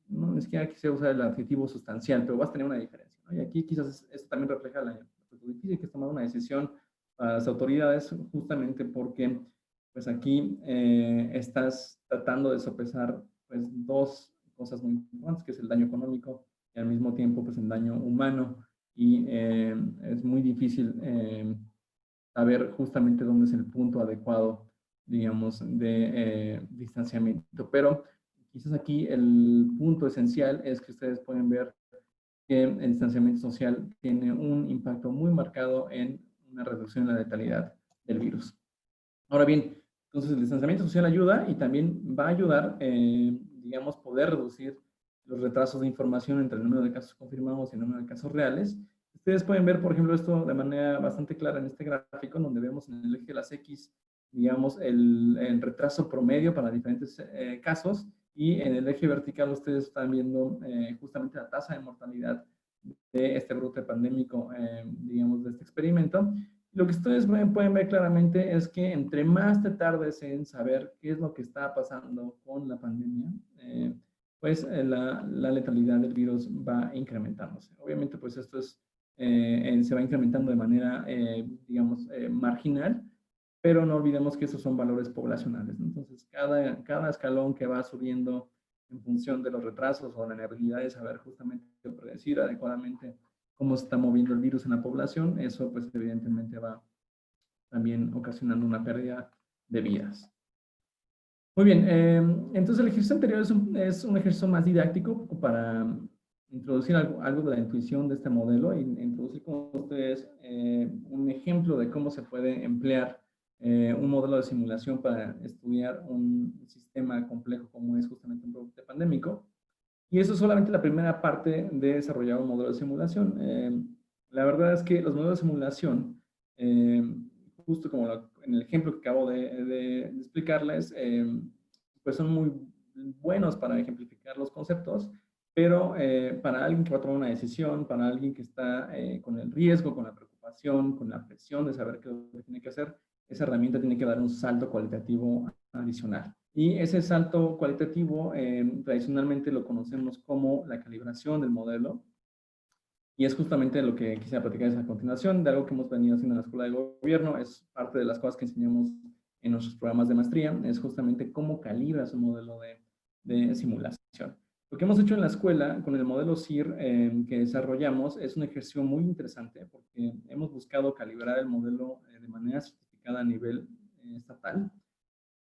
Speaker 2: no es que aquí se usa el adjetivo sustancial, pero vas a tener una diferencia, ¿no? Y aquí quizás esto también refleja lo difícil que es tomar una decisión a las autoridades, justamente porque pues aquí estás tratando de sopesar pues dos cosas muy importantes, que es el daño económico y al mismo tiempo pues el daño humano, y es muy difícil saber justamente dónde es el punto adecuado, digamos, de distanciamiento. Pero quizás aquí el punto esencial es que ustedes pueden ver que el distanciamiento social tiene un impacto muy marcado en una reducción en la letalidad del virus. Ahora bien, entonces el distanciamiento social ayuda y también va a ayudar, digamos, poder reducir los retrasos de información entre el número de casos confirmados y el número de casos reales. Ustedes pueden ver, por ejemplo, esto de manera bastante clara en este gráfico, donde vemos en el eje de las X, digamos, el retraso promedio para diferentes casos, y en el eje vertical ustedes están viendo justamente la tasa de mortalidad de este brote pandémico, digamos, de este experimento. Lo que ustedes pueden ver claramente es que entre más te tardes en saber qué es lo que está pasando con la pandemia, pues la letalidad del virus va incrementándose. Obviamente, pues esto se va incrementando de manera, digamos, marginal, pero no olvidemos que esos son valores poblacionales, ¿no? Entonces, cada escalón que va subiendo en función de los retrasos o la inhabilidad de saber justamente predecir adecuadamente cómo se está moviendo el virus en la población, eso pues evidentemente va también ocasionando una pérdida de vidas. Muy bien, entonces el ejercicio anterior es un ejercicio más didáctico para introducir algo de la intuición de este modelo y introducir con ustedes un ejemplo de cómo se puede emplear un modelo de simulación para estudiar un sistema complejo como es justamente un brote pandémico. Y eso es solamente la primera parte de desarrollar un modelo de simulación. La verdad es que los modelos de simulación, justo como en el ejemplo que acabo de explicarles, pues son muy buenos para ejemplificar los conceptos, pero para alguien que va a tomar una decisión, para alguien que está con el riesgo, con la preocupación, con la presión de saber qué es lo que tiene que hacer, esa herramienta tiene que dar un salto cualitativo adicional. Y ese salto cualitativo tradicionalmente lo conocemos como la calibración del modelo. Y es justamente lo que quisiera platicar a continuación, de algo que hemos venido haciendo en la Escuela de Gobierno. Es parte de las cosas que enseñamos en nuestros programas de maestría, es justamente cómo calibras un modelo de simulación. Lo que hemos hecho en la escuela con el modelo SIR que desarrollamos es un ejercicio muy interesante porque hemos buscado calibrar el modelo de manera certificada a nivel estatal.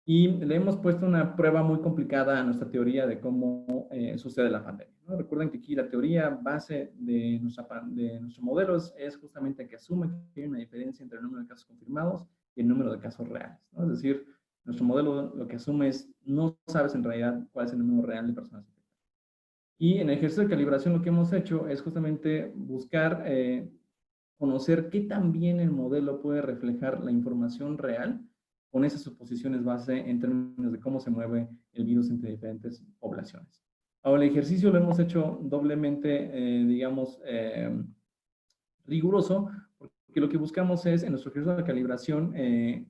Speaker 2: Y le hemos puesto una prueba muy complicada a nuestra teoría de cómo sucede la pandemia, ¿no? Recuerden que aquí la teoría base de nuestro modelo es justamente que asume que hay una diferencia entre el número de casos confirmados y el número de casos reales, ¿no? Es decir, nuestro modelo lo que asume es no sabes en realidad cuál es el número real de personas infectadas. Y en el ejercicio de calibración lo que hemos hecho es justamente buscar conocer qué tan bien el modelo puede reflejar la información real con esas suposiciones base en términos de cómo se mueve el virus entre diferentes poblaciones. Ahora, el ejercicio lo hemos hecho doblemente, digamos, riguroso, porque lo que buscamos es, en nuestro ejercicio de calibración,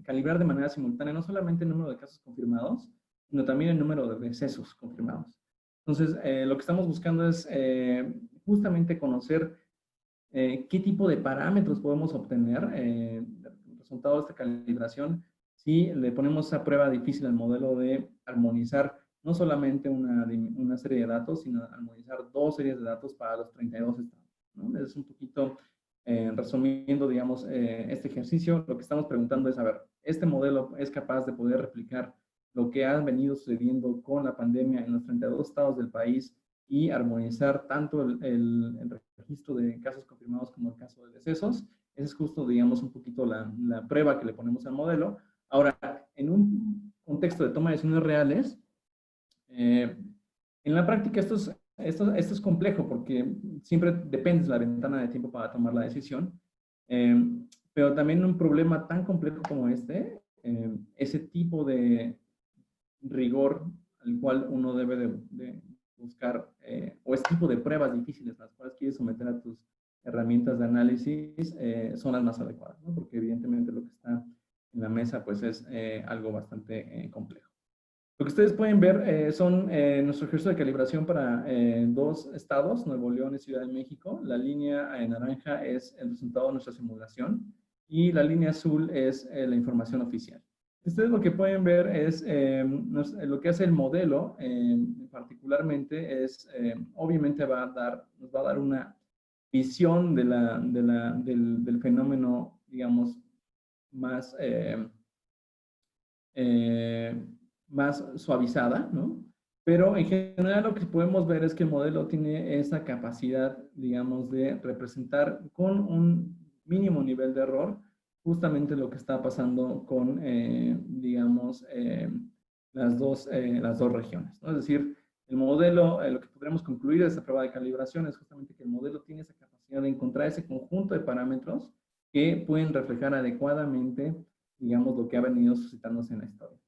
Speaker 2: calibrar de manera simultánea no solamente el número de casos confirmados, sino también el número de decesos confirmados. Entonces, lo que estamos buscando es justamente conocer qué tipo de parámetros podemos obtener resultado de esta calibración si le ponemos a prueba difícil al modelo de armonizar no solamente una serie de datos, sino armonizar dos series de datos para los 32 estados, ¿no? Es un poquito, resumiendo, digamos, este ejercicio, lo que estamos preguntando es, a ver, ¿este modelo es capaz de poder replicar lo que ha venido sucediendo con la pandemia en los 32 estados del país y armonizar tanto el registro de casos confirmados como el caso de decesos? Esa es justo, digamos, un poquito la prueba que le ponemos al modelo. Ahora, en un contexto de toma de decisiones reales, en la práctica esto es complejo porque siempre dependes de la ventana de tiempo para tomar la decisión, pero también un problema tan complejo como ese tipo de rigor al cual uno debe de buscar, o este tipo de pruebas difíciles a las cuales quieres someter a tus herramientas de análisis, son las más adecuadas, ¿no? Porque evidentemente lo que está en la mesa pues es algo bastante complejo. Lo que ustedes pueden ver son nuestro ejercicio de calibración para dos estados, Nuevo León y Ciudad de México. La línea naranja es el resultado de nuestra simulación y la línea azul es la información oficial. Ustedes lo que pueden ver es lo que hace el modelo, particularmente es, obviamente nos va a dar una visión del fenómeno, digamos, más, más suavizada, ¿no? Pero en general lo que podemos ver es que el modelo tiene esa capacidad, digamos, de representar con un mínimo nivel de error justamente lo que está pasando con, digamos, las dos regiones, ¿no? Es decir, el modelo, lo que podríamos concluir de esta prueba de calibración es justamente que el modelo tiene esa capacidad de encontrar ese conjunto de parámetros que pueden reflejar adecuadamente, digamos, lo que ha venido suscitándose en la historia.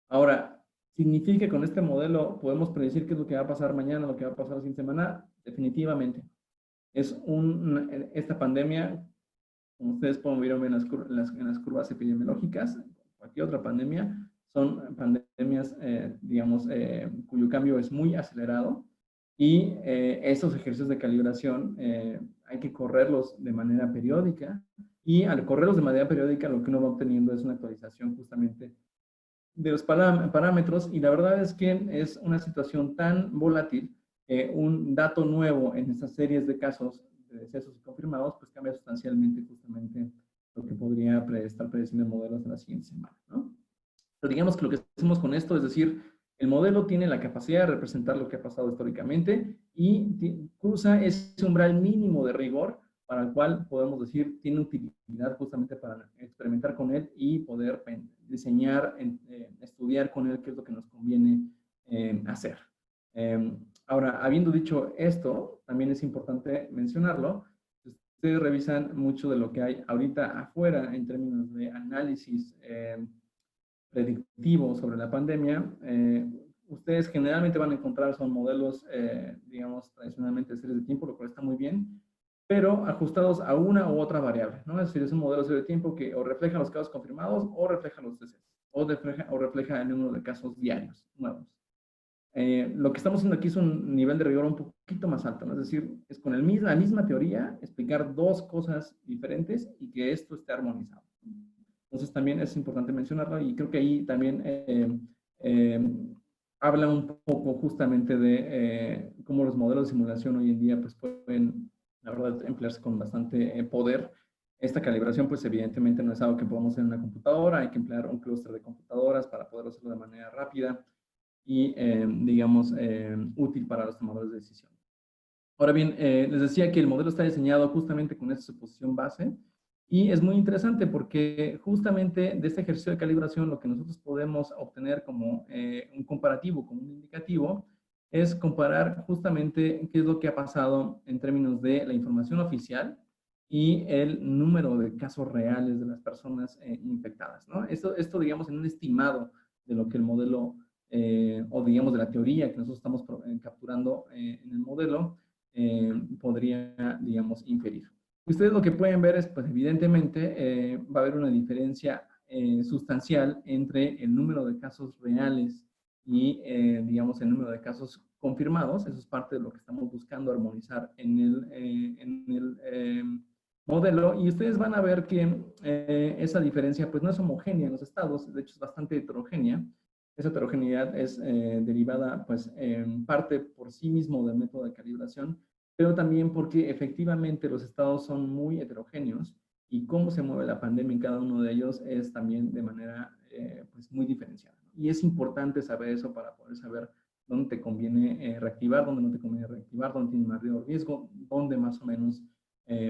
Speaker 2: Ahora, ¿significa que con este modelo podemos predecir qué es lo que va a pasar mañana, lo que va a pasar la siguiente semana? Definitivamente. Esta pandemia, como ustedes pueden ver en las curvas epidemiológicas, cualquier otra pandemia, son pandemias, digamos, cuyo cambio es muy acelerado y estos ejercicios de calibración hay que correrlos de manera periódica y al correrlos de manera periódica lo que uno va obteniendo es una actualización justamente de los parámetros y la verdad es que es una situación tan volátil, un dato nuevo en estas series de casos de decesos confirmados, pues cambia sustancialmente justamente lo que podría estar predeciendo el modelo hasta la siguiente semana, ¿no? Pero digamos que lo que hacemos con esto es decir, el modelo tiene la capacidad de representar lo que ha pasado históricamente y cruza ese umbral mínimo de rigor para el cual podemos decir tiene utilidad justamente para experimentar con él y poder diseñar, estudiar con él qué es lo que nos conviene hacer. Ahora, habiendo dicho esto, también es importante mencionarlo. Ustedes revisan mucho de lo que hay ahorita afuera en términos de análisis predictivo sobre la pandemia. Ustedes generalmente van a encontrar son modelos, digamos, tradicionalmente de series de tiempo, lo cual está muy bien, pero ajustados a una u otra variable, ¿no? Es decir, es un modelo de serie de tiempo que o refleja los casos confirmados o refleja los decesos, o refleja el número de casos diarios nuevos. Lo que estamos haciendo aquí es un nivel de rigor un poquito más alto, ¿no? Es decir, es con la misma teoría explicar dos cosas diferentes y que esto esté armonizado. Entonces también es importante mencionarlo y creo que ahí también habla un poco justamente de cómo los modelos de simulación hoy en día pues pueden, la verdad, emplearse con bastante poder. Esta calibración pues evidentemente no es algo que podamos hacer en una computadora, hay que emplear un clúster de computadoras para poder hacerlo de manera rápida y, digamos, útil para los tomadores de decisión. Ahora bien, les decía que el modelo está diseñado justamente con esta suposición base y es muy interesante porque justamente de este ejercicio de calibración lo que nosotros podemos obtener como un comparativo, como un indicativo, es comparar justamente qué es lo que ha pasado en términos de la información oficial y el número de casos reales de las personas infectadas, ¿no? Esto, digamos, en un estimado de lo que el modelo, o digamos de la teoría que nosotros estamos capturando en el modelo, podría, digamos, inferir. Ustedes lo que pueden ver es, pues evidentemente, va a haber una diferencia sustancial entre el número de casos reales y, digamos, el número de casos confirmados. Eso es parte de lo que estamos buscando armonizar en el modelo. Y ustedes van a ver que esa diferencia, pues no es homogénea en los estados, de hecho es bastante heterogénea. Esa heterogeneidad es derivada, pues, en parte por sí mismo del método de calibración, pero también porque efectivamente los estados son muy heterogéneos y cómo se mueve la pandemia en cada uno de ellos es también de manera pues muy diferenciada. Y es importante saber eso para poder saber dónde te conviene reactivar, dónde no te conviene reactivar, dónde tienes mayor riesgo, dónde más o menos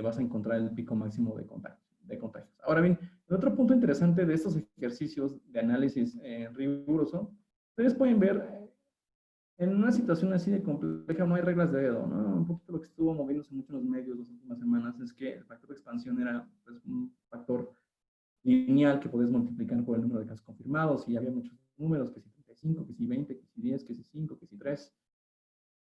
Speaker 2: vas a encontrar el pico máximo de contagios. Ahora bien, el otro punto interesante de estos ejercicios de análisis riguroso, ustedes pueden ver en una situación así de compleja no hay reglas de dedo, ¿no? Un poquito lo que estuvo moviéndose mucho en los medios las últimas semanas es que el factor de expansión era pues, un factor lineal que podías multiplicar por el número de casos confirmados y había muchos números, que si 35, que si 20, que si 10, que si 5, que si 3.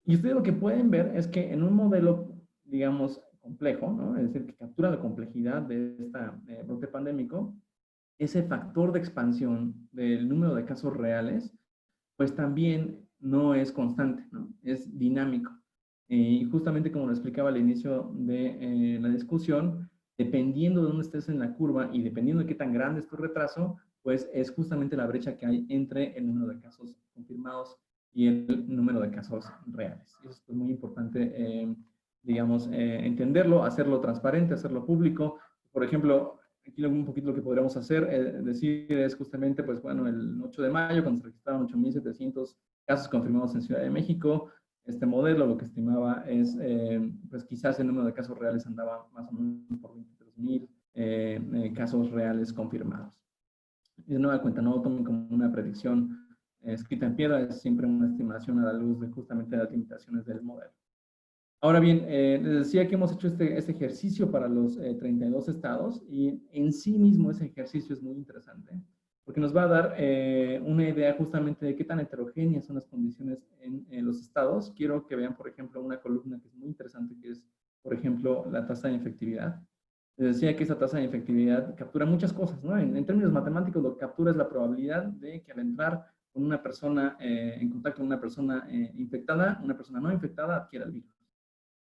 Speaker 2: Y ustedes lo que pueden ver es que en un modelo, digamos, complejo, ¿no? Es decir, que captura la complejidad de este brote pandémico, ese factor de expansión del número de casos reales pues también no es constante, ¿no? Es dinámico. Y justamente como lo explicaba al inicio de la discusión, dependiendo de dónde estés en la curva y dependiendo de qué tan grande es tu retraso, pues es justamente la brecha que hay entre el número de casos confirmados y el número de casos reales. Y eso es muy importante, digamos, entenderlo, hacerlo transparente, hacerlo público. Por ejemplo, aquí un poquito lo que podríamos hacer, decir es justamente, pues bueno, el 8 de mayo, cuando se registraron 8,700 casos confirmados en Ciudad de México, este modelo lo que estimaba es, pues quizás el número de casos reales andaba más o menos por 23,000 casos reales confirmados. Y de nueva cuenta, no tomen como una predicción escrita en piedra, es siempre una estimación a la luz de justamente las limitaciones del modelo. Ahora bien, les decía que hemos hecho este ejercicio para los 32 estados y en sí mismo ese ejercicio es muy interesante porque nos va a dar una idea justamente de qué tan heterogéneas son las condiciones en los estados. Quiero que vean, por ejemplo, una columna que es muy interesante, que es, por ejemplo, la tasa de efectividad. Les decía que esa tasa de efectividad captura muchas cosas, ¿no? En términos matemáticos, lo que captura es la probabilidad de que al entrar con una persona en contacto con una persona infectada, una persona no infectada adquiera el virus.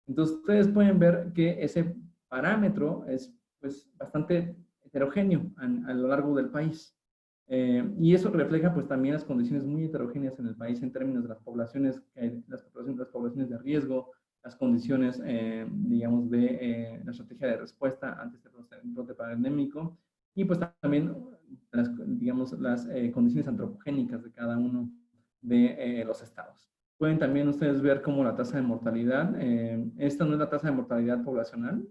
Speaker 2: Entonces, ustedes pueden ver que ese parámetro es pues, bastante heterogéneo a lo largo del país. Y eso refleja pues también las condiciones muy heterogéneas en el país en términos de las poblaciones, las poblaciones de riesgo, las condiciones, digamos, de la estrategia de respuesta ante este brote pandémico y pues también, digamos, las condiciones antropogénicas de cada uno de los estados. Pueden también ustedes ver cómo la tasa de mortalidad, esta no es la tasa de mortalidad poblacional,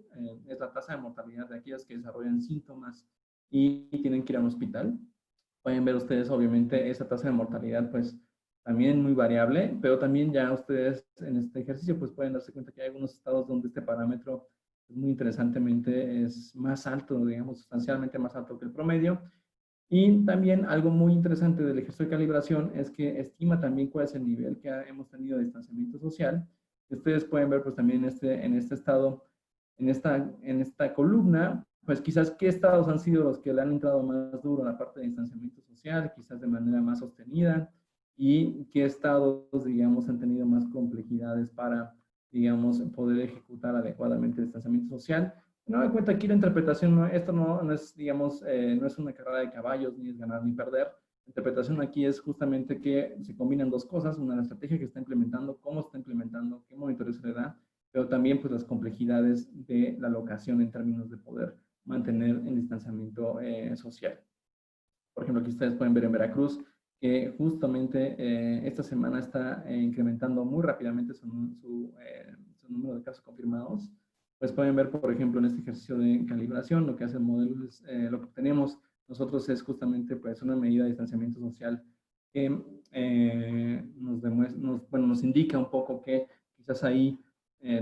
Speaker 2: es la tasa de mortalidad de aquellas que desarrollan síntomas y tienen que ir a un hospital. Pueden ver ustedes, obviamente, esa tasa de mortalidad, pues, también muy variable, pero también ya ustedes en este ejercicio pues pueden darse cuenta que hay algunos estados donde este parámetro muy interesantemente es más alto, digamos, sustancialmente más alto que el promedio. Y también algo muy interesante del ejercicio de calibración es que estima también cuál es el nivel que hemos tenido de distanciamiento social. Ustedes pueden ver pues también en este estado, en esta columna, pues quizás qué estados han sido los que le han entrado más duro a la parte de distanciamiento social, quizás de manera más sostenida, y qué estados, digamos, han tenido más complejidades para, digamos, poder ejecutar adecuadamente el distanciamiento social. No me cuenta aquí la interpretación, esto no es, digamos, no es una carrera de caballos, ni es ganar ni perder. La interpretación aquí es justamente que se combinan dos cosas, una la estrategia que está implementando, cómo está implementando, qué monitoreo se le da, pero también pues las complejidades de la locación en términos de poder mantener el distanciamiento social. Por ejemplo, aquí ustedes pueden ver en Veracruz que justamente esta semana está incrementando muy rápidamente su número de casos confirmados. Pues pueden ver, por ejemplo, en este ejercicio de calibración, lo que hace el modelo es, lo que obtenemos nosotros es justamente pues una medida de distanciamiento social que nos indica un poco que quizás ahí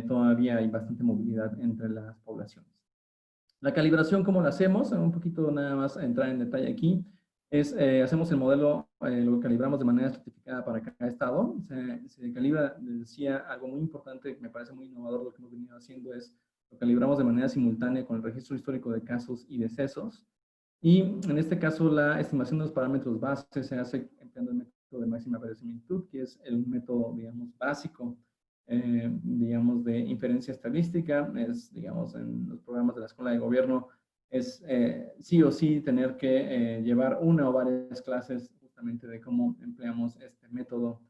Speaker 2: todavía hay bastante movilidad entre las poblaciones. La calibración, ¿cómo la hacemos? Un poquito nada más entrar en detalle aquí. Hacemos el modelo, lo calibramos de manera estratificada para cada estado. Se calibra, les decía, algo muy importante, que me parece muy innovador lo que hemos venido haciendo es, lo calibramos de manera simultánea con el registro histórico de casos y decesos. Y en este caso, la estimación de los parámetros base se hace empleando el método de máxima verosimilitud, que es el método, digamos, básico, digamos, de inferencia estadística. Es, digamos, en los programas de la Escuela de Gobierno, es sí o sí tener que llevar una o varias clases justamente de cómo empleamos este método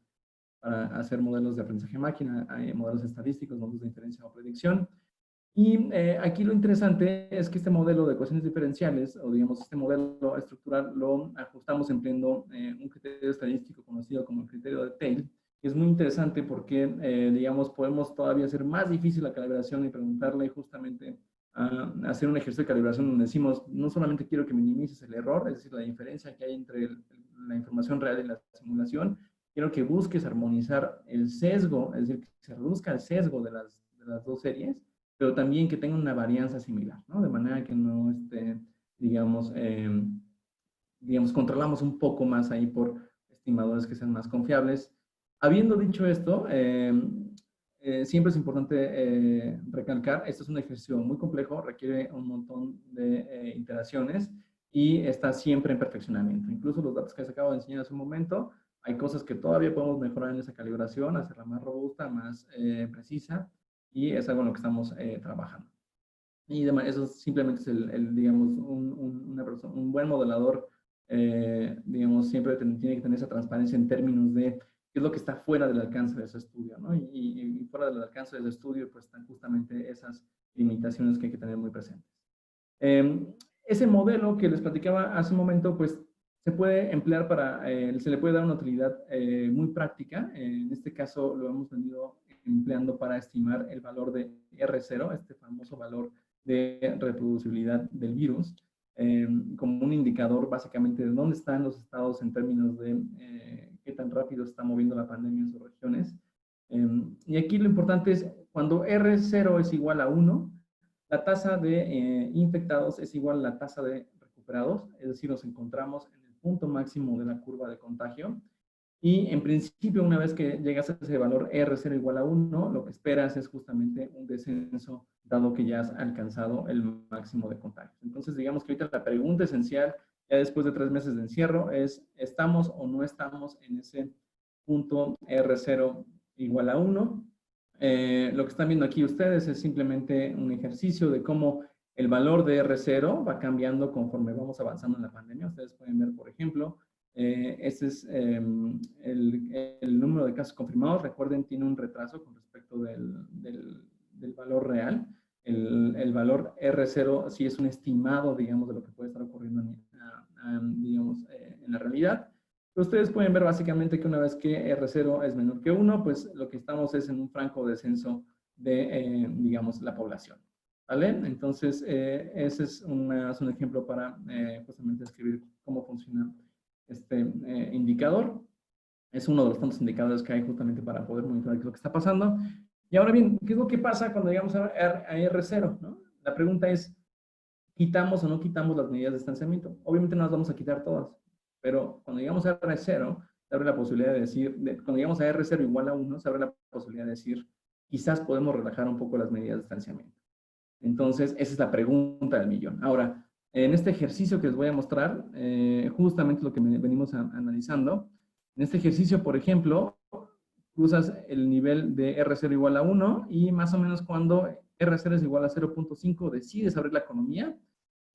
Speaker 2: para hacer modelos de aprendizaje máquina, modelos estadísticos, modelos de inferencia o predicción. Y aquí lo interesante es que este modelo de ecuaciones diferenciales, o digamos este modelo estructural, lo ajustamos empleando un criterio estadístico conocido como el criterio de Tail, que es muy interesante porque, digamos, podemos todavía hacer más difícil la calibración y preguntarle justamente a hacer un ejercicio de calibración donde decimos, no solamente quiero que minimices el error, es decir, la diferencia que hay entre la información real y la simulación, quiero que busques armonizar el sesgo, es decir, que se reduzca el sesgo de las dos series, pero también que tenga una varianza similar, ¿no? De manera que no esté, digamos, controlamos un poco más ahí por estimadores que sean más confiables. Habiendo dicho esto, siempre es importante recalcar, esto es un ejercicio muy complejo, requiere un montón de iteraciones y está siempre en perfeccionamiento. Incluso los datos que les acabo de enseñar hace un momento, hay cosas que todavía podemos mejorar en esa calibración, hacerla más robusta, más precisa, y es algo en lo que estamos trabajando. Y eso simplemente es digamos, un buen modelador, digamos, siempre tiene que tener esa transparencia en términos de qué es lo que está fuera del alcance de ese estudio, ¿no? Y fuera del alcance de ese estudio, pues están justamente esas limitaciones que hay que tener muy presentes. Ese modelo que les platicaba hace un momento, pues se puede emplear se le puede dar una utilidad muy práctica. En este caso lo hemos venido empleando para estimar el valor de R0, este famoso valor de reproducibilidad del virus, como un indicador básicamente de dónde están los estados en términos de qué tan rápido se está moviendo la pandemia en sus regiones. Y aquí lo importante es cuando R0 es igual a 1, la tasa de infectados es igual a la tasa de recuperados, es decir, nos encontramos en el punto máximo de la curva de contagio. Y en principio, una vez que llegas a ese valor R0 igual a 1, lo que esperas es justamente un descenso, dado que ya has alcanzado el máximo de contagios. Entonces, digamos que ahorita la pregunta esencial, ya después de 3 meses de encierro, es, ¿estamos o no estamos en ese punto R0 igual a 1? Lo que están viendo aquí ustedes es simplemente un ejercicio de cómo el valor de R0 va cambiando conforme vamos avanzando en la pandemia. Ustedes pueden ver, por ejemplo, este es el número de casos confirmados. Recuerden, tiene un retraso con respecto del valor real. El valor R0 sí es un estimado, digamos, de lo que puede estar ocurriendo digamos, en la realidad. Ustedes pueden ver básicamente que una vez que R0 es menor que 1, pues lo que estamos es en un franco descenso de, digamos, la población. ¿Vale? Entonces, ese es un ejemplo para justamente describir cómo funciona este indicador. Es uno de los tantos indicadores que hay justamente para poder monitorear qué es lo que está pasando. Y ahora bien, ¿qué es lo que pasa cuando llegamos a R0? ¿No? La pregunta es, ¿quitamos o no quitamos las medidas de distanciamiento? Obviamente no las vamos a quitar todas, pero cuando llegamos a R0, se abre la posibilidad de decir, cuando llegamos a R0 igual a 1, se abre la posibilidad de decir, quizás podemos relajar un poco las medidas de distanciamiento. Entonces, esa es la pregunta del millón. Ahora, en este ejercicio que les voy a mostrar, justamente lo que venimos analizando, en este ejercicio, por ejemplo, cruzas el nivel de R0 igual a 1 y más o menos cuando R0 es igual a 0.5 decides abrir la economía,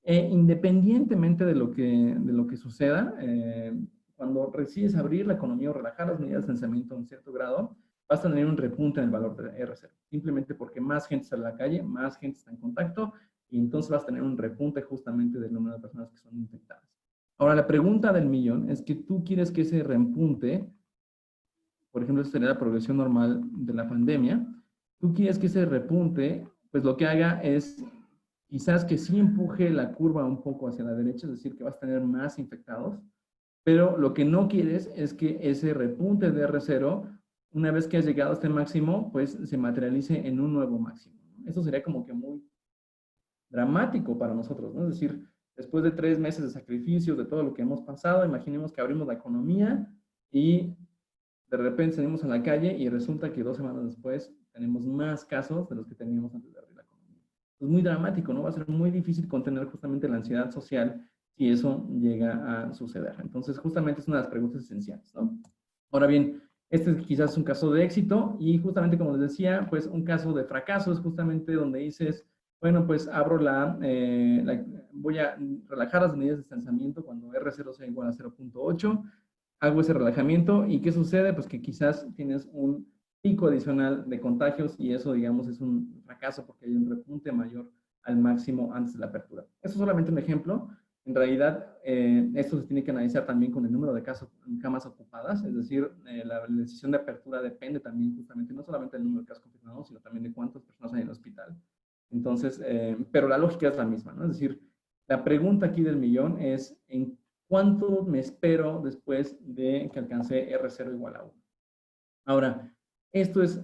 Speaker 2: independientemente de lo que suceda, cuando decides abrir la economía o relajar las medidas de distanciamiento en cierto grado, vas a tener un repunte en el valor de R0, simplemente porque más gente sale a la calle, más gente está en contacto, y entonces vas a tener un repunte justamente del número de personas que son infectadas. Ahora, la pregunta del millón es que tú quieres que ese repunte, por ejemplo, esta sería la progresión normal de la pandemia, tú quieres que ese repunte, pues lo que haga es quizás que sí empuje la curva un poco hacia la derecha, es decir, que vas a tener más infectados, pero lo que no quieres es que ese repunte de R0, una vez que has llegado a este máximo, pues se materialice en un nuevo máximo. Eso sería como que muy dramático para nosotros, ¿no? Es decir, después de 3 meses de sacrificios, de todo lo que hemos pasado, imaginemos que abrimos la economía y de repente salimos a la calle y resulta que 2 semanas después tenemos más casos de los que teníamos antes de abrir la economía. Es muy dramático, ¿no? Va a ser muy difícil contener justamente la ansiedad social si eso llega a suceder. Entonces, justamente es una de las preguntas esenciales, ¿no? Ahora bien, este es quizás un caso de éxito y justamente como les decía, pues un caso de fracaso es justamente donde dices, bueno, pues abro voy a relajar las medidas de distanciamiento cuando R0 sea igual a 0.8, hago ese relajamiento y ¿qué sucede? Pues que quizás tienes un pico adicional de contagios y eso, digamos, es un fracaso porque hay un repunte mayor al máximo antes de la apertura. Eso es solamente un ejemplo. En realidad, esto se tiene que analizar también con el número de camas ocupadas, es decir, la decisión de apertura depende también justamente no solamente del número de casos confirmados, sino también de cuántas personas hay en el hospital. Entonces, pero la lógica es la misma, ¿no? Es decir, la pregunta aquí del millón es, ¿en cuánto me espero después de que alcance R0 igual a 1? Ahora, esto es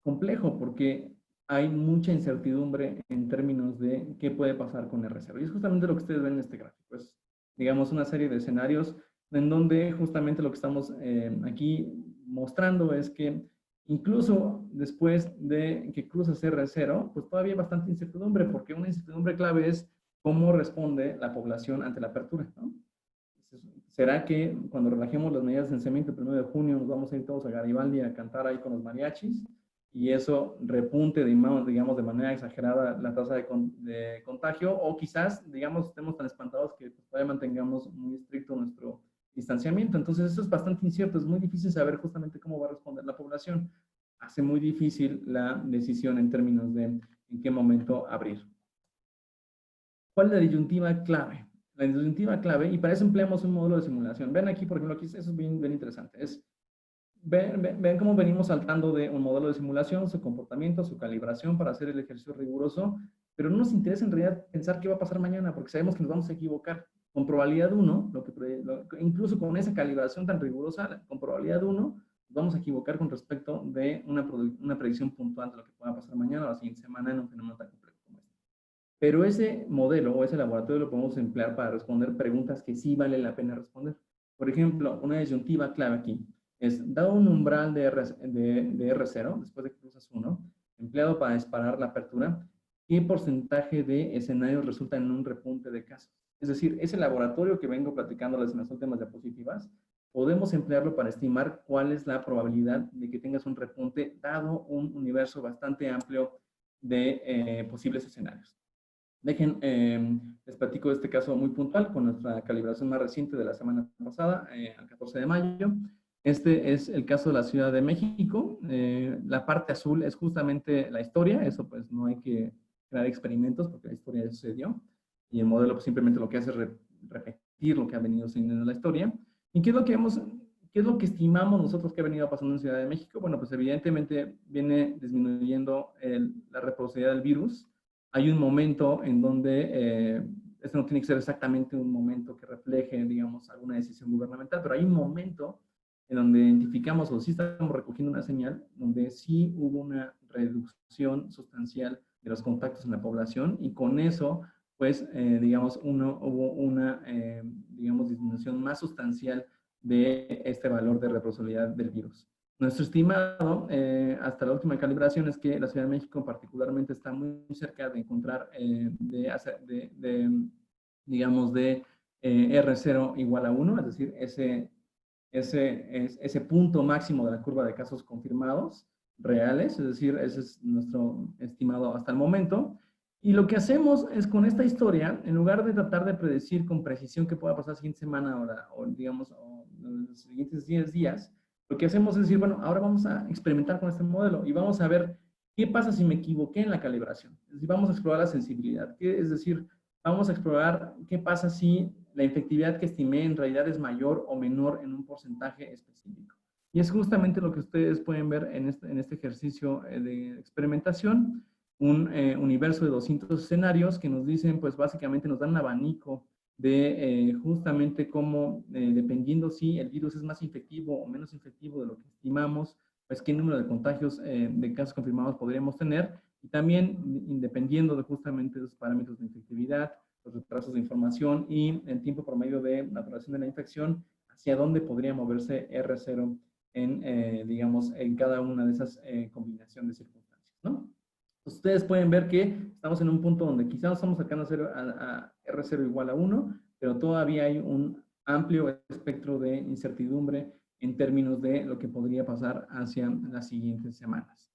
Speaker 2: complejo porque hay mucha incertidumbre en términos de qué puede pasar con R0. Y es justamente lo que ustedes ven en este gráfico. Es, digamos, una serie de escenarios en donde justamente lo que estamos aquí mostrando es que incluso después de que cruzas R0, pues todavía hay bastante incertidumbre, porque una incertidumbre clave es cómo responde la población ante la apertura, ¿no? ¿Será que cuando relajemos las medidas de distanciamiento el 1 de junio nos vamos a ir todos a Garibaldi a cantar ahí con los mariachis? Y eso repunte, digamos, de manera exagerada la tasa de contagio, o quizás, digamos, estemos tan espantados que pues, todavía mantengamos muy estricto nuestro distanciamiento. Entonces, eso es bastante incierto, es muy difícil saber justamente cómo va a responder la población. Hace muy difícil la decisión en términos de en qué momento abrir. ¿Cuál es la disyuntiva clave? La disyuntiva clave, y para eso empleamos un módulo de simulación. Ven aquí, por ejemplo, aquí eso es bien interesante. Ven cómo venimos saltando de un modelo de simulación, su comportamiento, su calibración para hacer el ejercicio riguroso, pero no nos interesa en realidad pensar qué va a pasar mañana, porque sabemos que nos vamos a equivocar. Con probabilidad 1, incluso con esa calibración tan rigurosa, con probabilidad 1, nos vamos a equivocar con respecto de una predicción puntual de lo que pueda pasar mañana o la siguiente semana en un fenómeno tan complejo como este. Pero ese modelo o ese laboratorio lo podemos emplear para responder preguntas que sí vale la pena responder. Por ejemplo, una disyuntiva clave aquí es, dado un umbral de R0, después de que cruzas 1, empleado para disparar la apertura, ¿qué porcentaje de escenarios resulta en un repunte de casos? Es decir, ese laboratorio que vengo platicándoles en las últimas diapositivas, podemos emplearlo para estimar cuál es la probabilidad de que tengas un repunte dado un universo bastante amplio de posibles escenarios. Les platico de este caso muy puntual con nuestra calibración más reciente de la semana pasada, el 14 de mayo. Este es el caso de la Ciudad de México. La parte azul es justamente la historia, eso pues no hay que crear experimentos porque la historia ya sucedió y el modelo pues, simplemente lo que hace es repetir lo que ha venido sucediendo en la historia. ¿Y qué es lo que qué es lo que estimamos nosotros que ha venido pasando en Ciudad de México? Bueno, pues evidentemente viene disminuyendo la reproducibilidad del virus. Hay un momento en donde, esto no tiene que ser exactamente un momento que refleje, digamos, alguna decisión gubernamental, pero hay un momento en donde identificamos o sí estamos recogiendo una señal, donde sí hubo una reducción sustancial de los contactos en la población y con eso, pues, digamos, hubo una, digamos, disminución más sustancial de este valor de reproducibilidad del virus. Nuestro estimado, hasta la última calibración, es que la Ciudad de México particularmente está muy cerca de encontrar, digamos, de R0 igual a 1, es decir, ese punto máximo de la curva de casos confirmados reales, es decir, ese es nuestro estimado hasta el momento. Y lo que hacemos es con esta historia, en lugar de tratar de predecir con precisión qué pueda pasar la siguiente semana o digamos, o los siguientes 10 días, lo que hacemos es decir, bueno, ahora vamos a experimentar con este modelo y vamos a ver qué pasa si me equivoqué en la calibración. Es decir, vamos a explorar la sensibilidad, es decir, vamos a explorar qué pasa si la efectividad que estimé en realidad es mayor o menor en un porcentaje específico. Y es justamente lo que ustedes pueden ver en este ejercicio de experimentación, un universo de 200 escenarios que nos dicen, pues básicamente nos dan un abanico de justamente cómo, dependiendo si el virus es más infectivo o menos infectivo de lo que estimamos, pues qué número de contagios de casos confirmados podríamos tener, y también dependiendo de justamente los parámetros de infectividad, los retrasos de información y el tiempo promedio de la duración de la infección, hacia dónde podría moverse R0 en, digamos, en cada una de esas combinaciones de circunstancias, ¿no? Ustedes pueden ver que estamos en un punto donde quizás estamos sacando a R0 igual a 1, pero todavía hay un amplio espectro de incertidumbre en términos de lo que podría pasar hacia las siguientes semanas.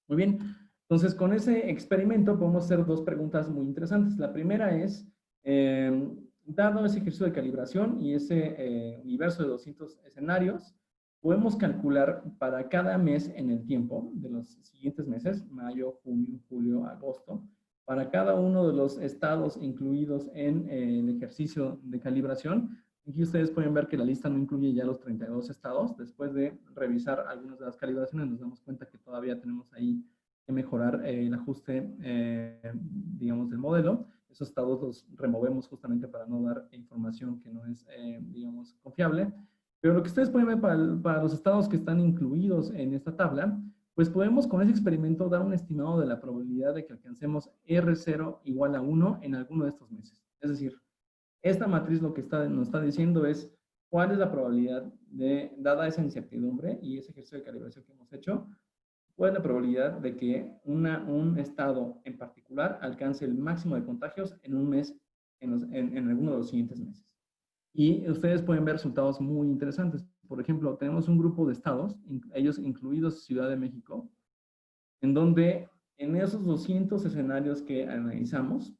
Speaker 2: Muy bien, entonces con ese experimento podemos hacer dos preguntas muy interesantes. La primera es, dado ese ejercicio de calibración y ese universo de 200 escenarios, podemos calcular para cada mes en el tiempo de los siguientes meses, mayo, junio, julio, agosto, para cada uno de los estados incluidos en el ejercicio de calibración. Aquí ustedes pueden ver que la lista no incluye ya los 32 estados. Después de revisar algunas de las calibraciones, nos damos cuenta que todavía tenemos ahí que mejorar el ajuste, digamos, del modelo. Esos estados los removemos justamente para no dar información que no es, digamos, confiable. Pero lo que ustedes pueden ver para los estados que están incluidos en esta tabla, pues podemos con ese experimento dar un estimado de la probabilidad de que alcancemos R0 igual a 1 en alguno de estos meses. Es decir, esta matriz lo que nos está diciendo es cuál es la probabilidad de, dada esa incertidumbre y ese ejercicio de calibración que hemos hecho, cuál es la probabilidad de que un estado en particular alcance el máximo de contagios en un mes, en alguno de los siguientes meses. Y ustedes pueden ver resultados muy interesantes. Por ejemplo, tenemos un grupo de estados, ellos incluidos Ciudad de México, en donde en esos 200 escenarios que analizamos,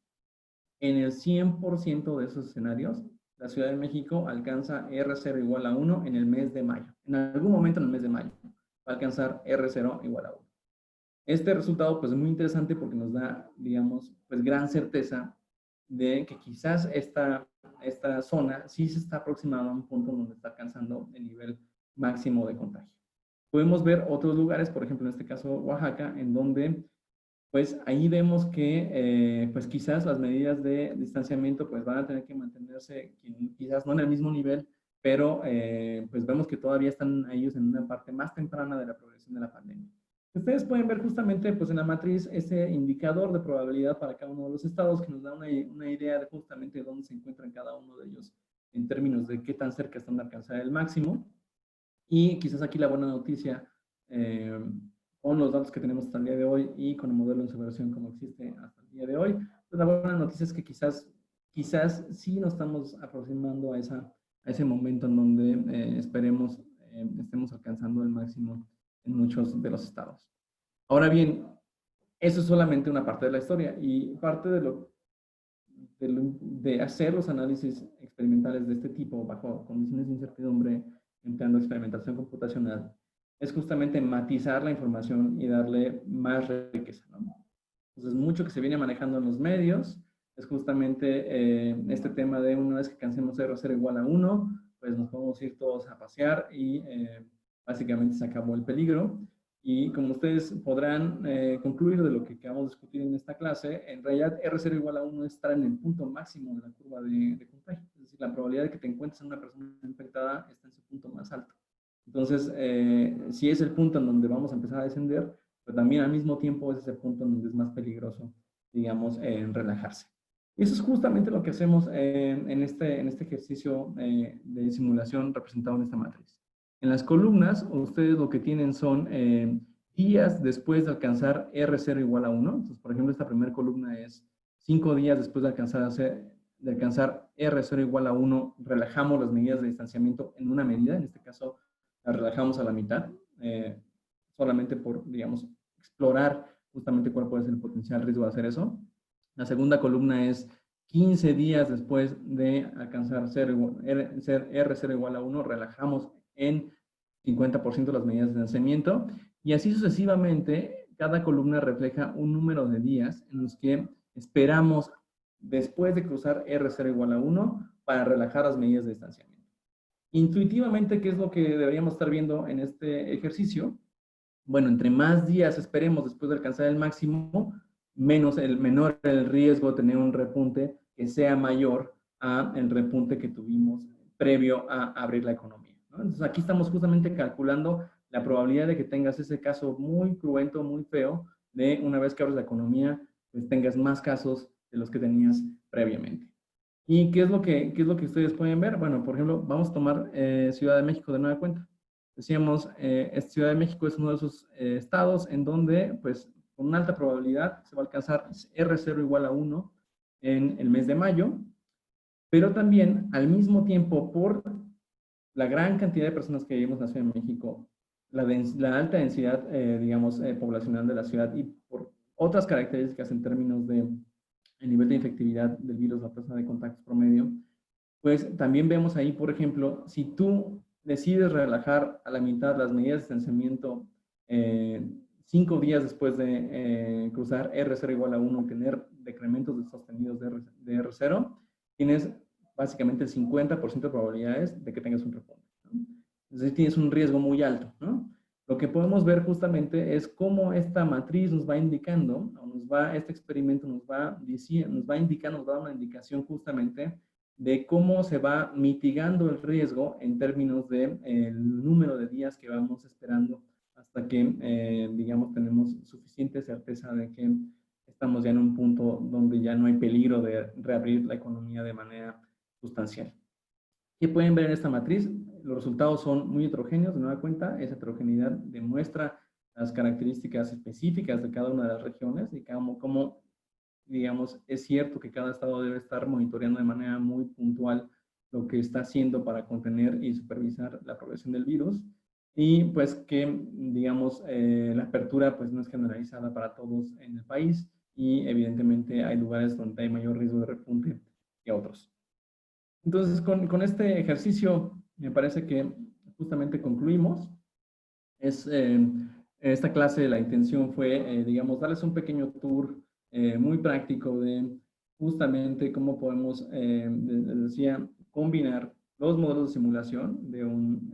Speaker 2: en el 100% de esos escenarios, la Ciudad de México alcanza R0 igual a 1 en el mes de mayo. En algún momento en el mes de mayo va a alcanzar R0 igual a 1. Este resultado pues es muy interesante porque nos da, digamos, pues gran certeza de que quizás esta zona sí se está aproximando a un punto donde está alcanzando el nivel máximo de contagio. Podemos ver otros lugares, por ejemplo, en este caso Oaxaca, en donde pues ahí vemos que pues quizás las medidas de distanciamiento pues van a tener que mantenerse quizás no en el mismo nivel, pero pues vemos que todavía están ellos en una parte más temprana de la progresión de la pandemia. Ustedes pueden ver justamente pues en la matriz ese indicador de probabilidad para cada uno de los estados que nos da una idea de justamente dónde se encuentran cada uno de ellos en términos de qué tan cerca están de alcanzar el máximo. Y quizás aquí la buena noticia, con los datos que tenemos hasta el día de hoy y con el modelo en su versión como existe hasta el día de hoy, pues la buena noticia es que quizás sí nos estamos aproximando a ese momento en donde esperemos estemos alcanzando el máximo en muchos de los estados. Ahora bien, eso es solamente una parte de la historia y parte de hacer los análisis experimentales de este tipo bajo condiciones de incertidumbre, empleando experimentación computacional, es justamente matizar la información y darle más riqueza, ¿no? Entonces, mucho que se viene manejando en los medios es justamente este tema de una vez que cansemos R0 igual a 1, pues nos podemos ir todos a pasear y básicamente se acabó el peligro. Y como ustedes podrán concluir de lo que acabamos de discutir en esta clase, en realidad R0 igual a 1 estará en el punto máximo de la curva de contagio. Es decir, la probabilidad de que te encuentres en una persona infectada está en su punto más alto. Entonces, si es el punto en donde vamos a empezar a descender, pero también al mismo tiempo es ese punto en donde es más peligroso, digamos, en relajarse. Y eso es justamente lo que hacemos en este ejercicio de simulación representado en esta matriz. En las columnas, ustedes lo que tienen son días después de alcanzar R0 igual a 1. Entonces, por ejemplo, esta primera columna es 5 días después de alcanzar R0 igual a 1, relajamos las medidas de distanciamiento en una medida, en este caso la relajamos a la mitad, solamente por, digamos, explorar justamente cuál puede ser el potencial riesgo de hacer eso. La segunda columna es 15 días después de alcanzar R0 igual a 1, relajamos en 50% las medidas de distanciamiento, y así sucesivamente, cada columna refleja un número de días en los que esperamos después de cruzar R0 igual a 1 para relajar las medidas de distanciamiento. Intuitivamente, ¿qué es lo que deberíamos estar viendo en este ejercicio? Bueno, entre más días esperemos después de alcanzar el máximo, menor el riesgo de tener un repunte que sea mayor a el repunte que tuvimos previo a abrir la economía, ¿no? Entonces, aquí estamos justamente calculando la probabilidad de que tengas ese caso muy cruento, muy feo, de una vez que abres la economía, pues tengas más casos de los que tenías previamente. ¿Y qué es lo que ustedes pueden ver? Bueno, por ejemplo, vamos a tomar Ciudad de México de nueva cuenta. Decíamos, Ciudad de México es uno de esos estados en donde, pues, con una alta probabilidad se va a alcanzar R0 igual a 1 en el mes de mayo, pero también, al mismo tiempo, por la gran cantidad de personas que vivimos en la Ciudad de México, la alta densidad, digamos, poblacional de la ciudad y por otras características en términos de el nivel de infectividad del virus, la tasa de contactos promedio, pues también vemos ahí, por ejemplo, si tú decides relajar a la mitad las medidas de distanciamiento 5 días después de cruzar R0 igual a 1 y tener decrementos sostenidos de R0, tienes básicamente el 50% de probabilidades de que tengas un repunte, ¿no? Es decir, tienes un riesgo muy alto, ¿no? Lo que podemos ver justamente es cómo esta matriz nos va indicando, este experimento nos va indicando, nos va dando una indicación justamente de cómo se va mitigando el riesgo en términos de el número de días que vamos esperando hasta que, digamos, tenemos suficiente certeza de que estamos ya en un punto donde ya no hay peligro de reabrir la economía de manera sustancial. ¿Qué pueden ver en esta matriz? Los resultados son muy heterogéneos, de nueva cuenta. Esa heterogeneidad demuestra las características específicas de cada una de las regiones y cómo, digamos, es cierto que cada estado debe estar monitoreando de manera muy puntual lo que está haciendo para contener y supervisar la progresión del virus. Y pues que, digamos, la apertura pues no es generalizada para todos en el país y evidentemente hay lugares donde hay mayor riesgo de repunte que otros. Entonces, con este ejercicio me parece que justamente concluimos. Esta clase, la intención fue, digamos, darles un pequeño tour muy práctico de justamente cómo podemos, les decía, combinar los modelos de simulación,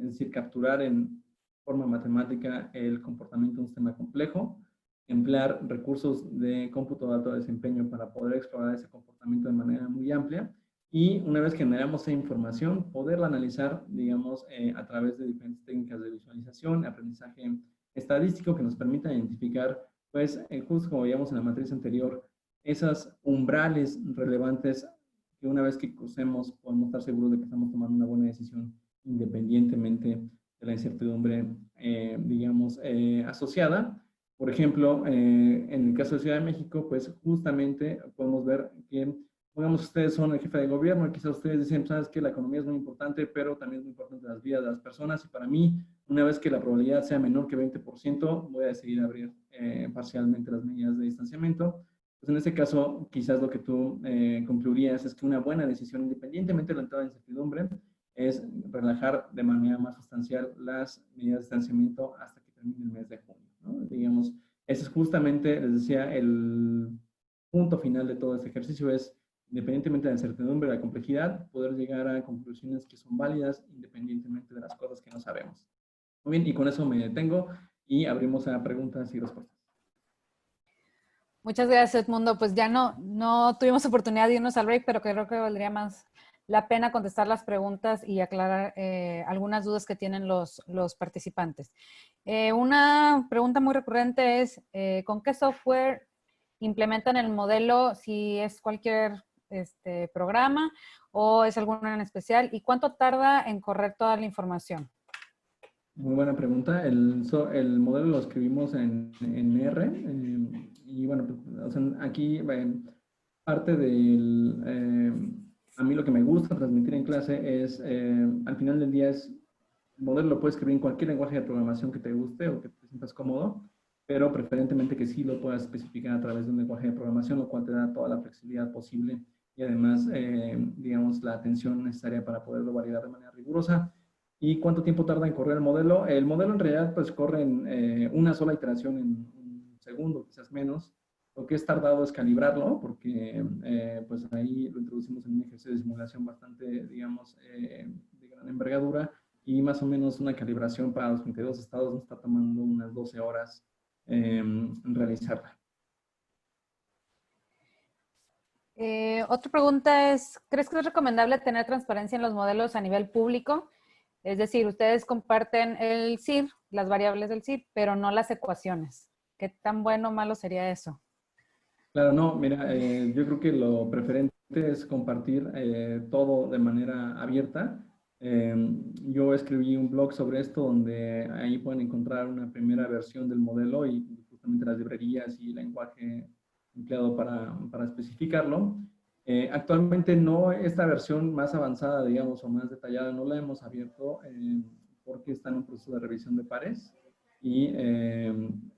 Speaker 2: es decir, capturar en forma matemática el comportamiento de un sistema complejo, emplear recursos de cómputo de alto desempeño para poder explorar ese comportamiento de manera muy amplia, y una vez que generamos esa información, poderla analizar, digamos, a través de diferentes técnicas de visualización, aprendizaje estadístico que nos permitan identificar, pues, justo como veíamos en la matriz anterior, esas umbrales relevantes que una vez que crucemos podemos estar seguros de que estamos tomando una buena decisión independientemente de la incertidumbre, digamos, asociada. Por ejemplo, en el caso de Ciudad de México, pues justamente podemos ver que, digamos, ustedes son el jefe de gobierno y quizás ustedes dicen, sabes que la economía es muy importante, pero también es muy importante las vidas de las personas, y para mí, una vez que la probabilidad sea menor que 20%, voy a decidir abrir parcialmente las medidas de distanciamiento. Pues en este caso, quizás lo que tú concluirías es que una buena decisión, independientemente de la entrada de incertidumbre, es relajar de manera más sustancial las medidas de distanciamiento hasta que termine el mes de junio, ¿no? Digamos, ese es justamente, les decía, el punto final de todo este ejercicio es, independientemente de la incertidumbre, de la complejidad, poder llegar a conclusiones que son válidas independientemente de las cosas que no sabemos. Muy bien, y con eso me detengo y abrimos a preguntas y respuestas.
Speaker 1: Muchas gracias, Edmundo. Pues ya no tuvimos oportunidad de irnos al break, pero creo que valdría más la pena contestar las preguntas y aclarar algunas dudas que tienen los participantes. Una pregunta muy recurrente es, ¿con qué software implementan el modelo? Si es cualquier programa o es alguno en especial, ¿y cuánto tarda en correr toda la información?
Speaker 2: Muy buena pregunta. El modelo lo escribimos en R. Y bueno, pues, o sea, aquí parte del... a mí lo que me gusta transmitir en clase es, al final del día el modelo lo puedes escribir en cualquier lenguaje de programación que te guste o que te sientas cómodo, pero preferentemente que sí lo puedas especificar a través de un lenguaje de programación, lo cual te da toda la flexibilidad posible y además, digamos, la atención necesaria para poderlo validar de manera rigurosa. ¿Y cuánto tiempo tarda en correr el modelo? El modelo en realidad pues corre en una sola iteración en un segundo, quizás menos. Lo que es tardado es calibrarlo, porque pues ahí lo introducimos en un ejercicio de simulación bastante, digamos, de gran envergadura, y más o menos una calibración para los 32 estados nos está tomando unas 12 horas realizarla.
Speaker 1: Otra pregunta es, ¿crees que es recomendable tener transparencia en los modelos a nivel público? Es decir, ustedes comparten el CIR, las variables del CIR, pero no las ecuaciones. ¿Qué tan bueno o malo sería eso?
Speaker 2: Claro, no, mira, yo creo que lo preferente es compartir todo de manera abierta. Yo escribí un blog sobre esto donde ahí pueden encontrar una primera versión del modelo y justamente las librerías y el lenguaje empleado para especificarlo. Actualmente no, esta versión más avanzada, digamos, o más detallada, no la hemos abierto porque está en un proceso de revisión de pares y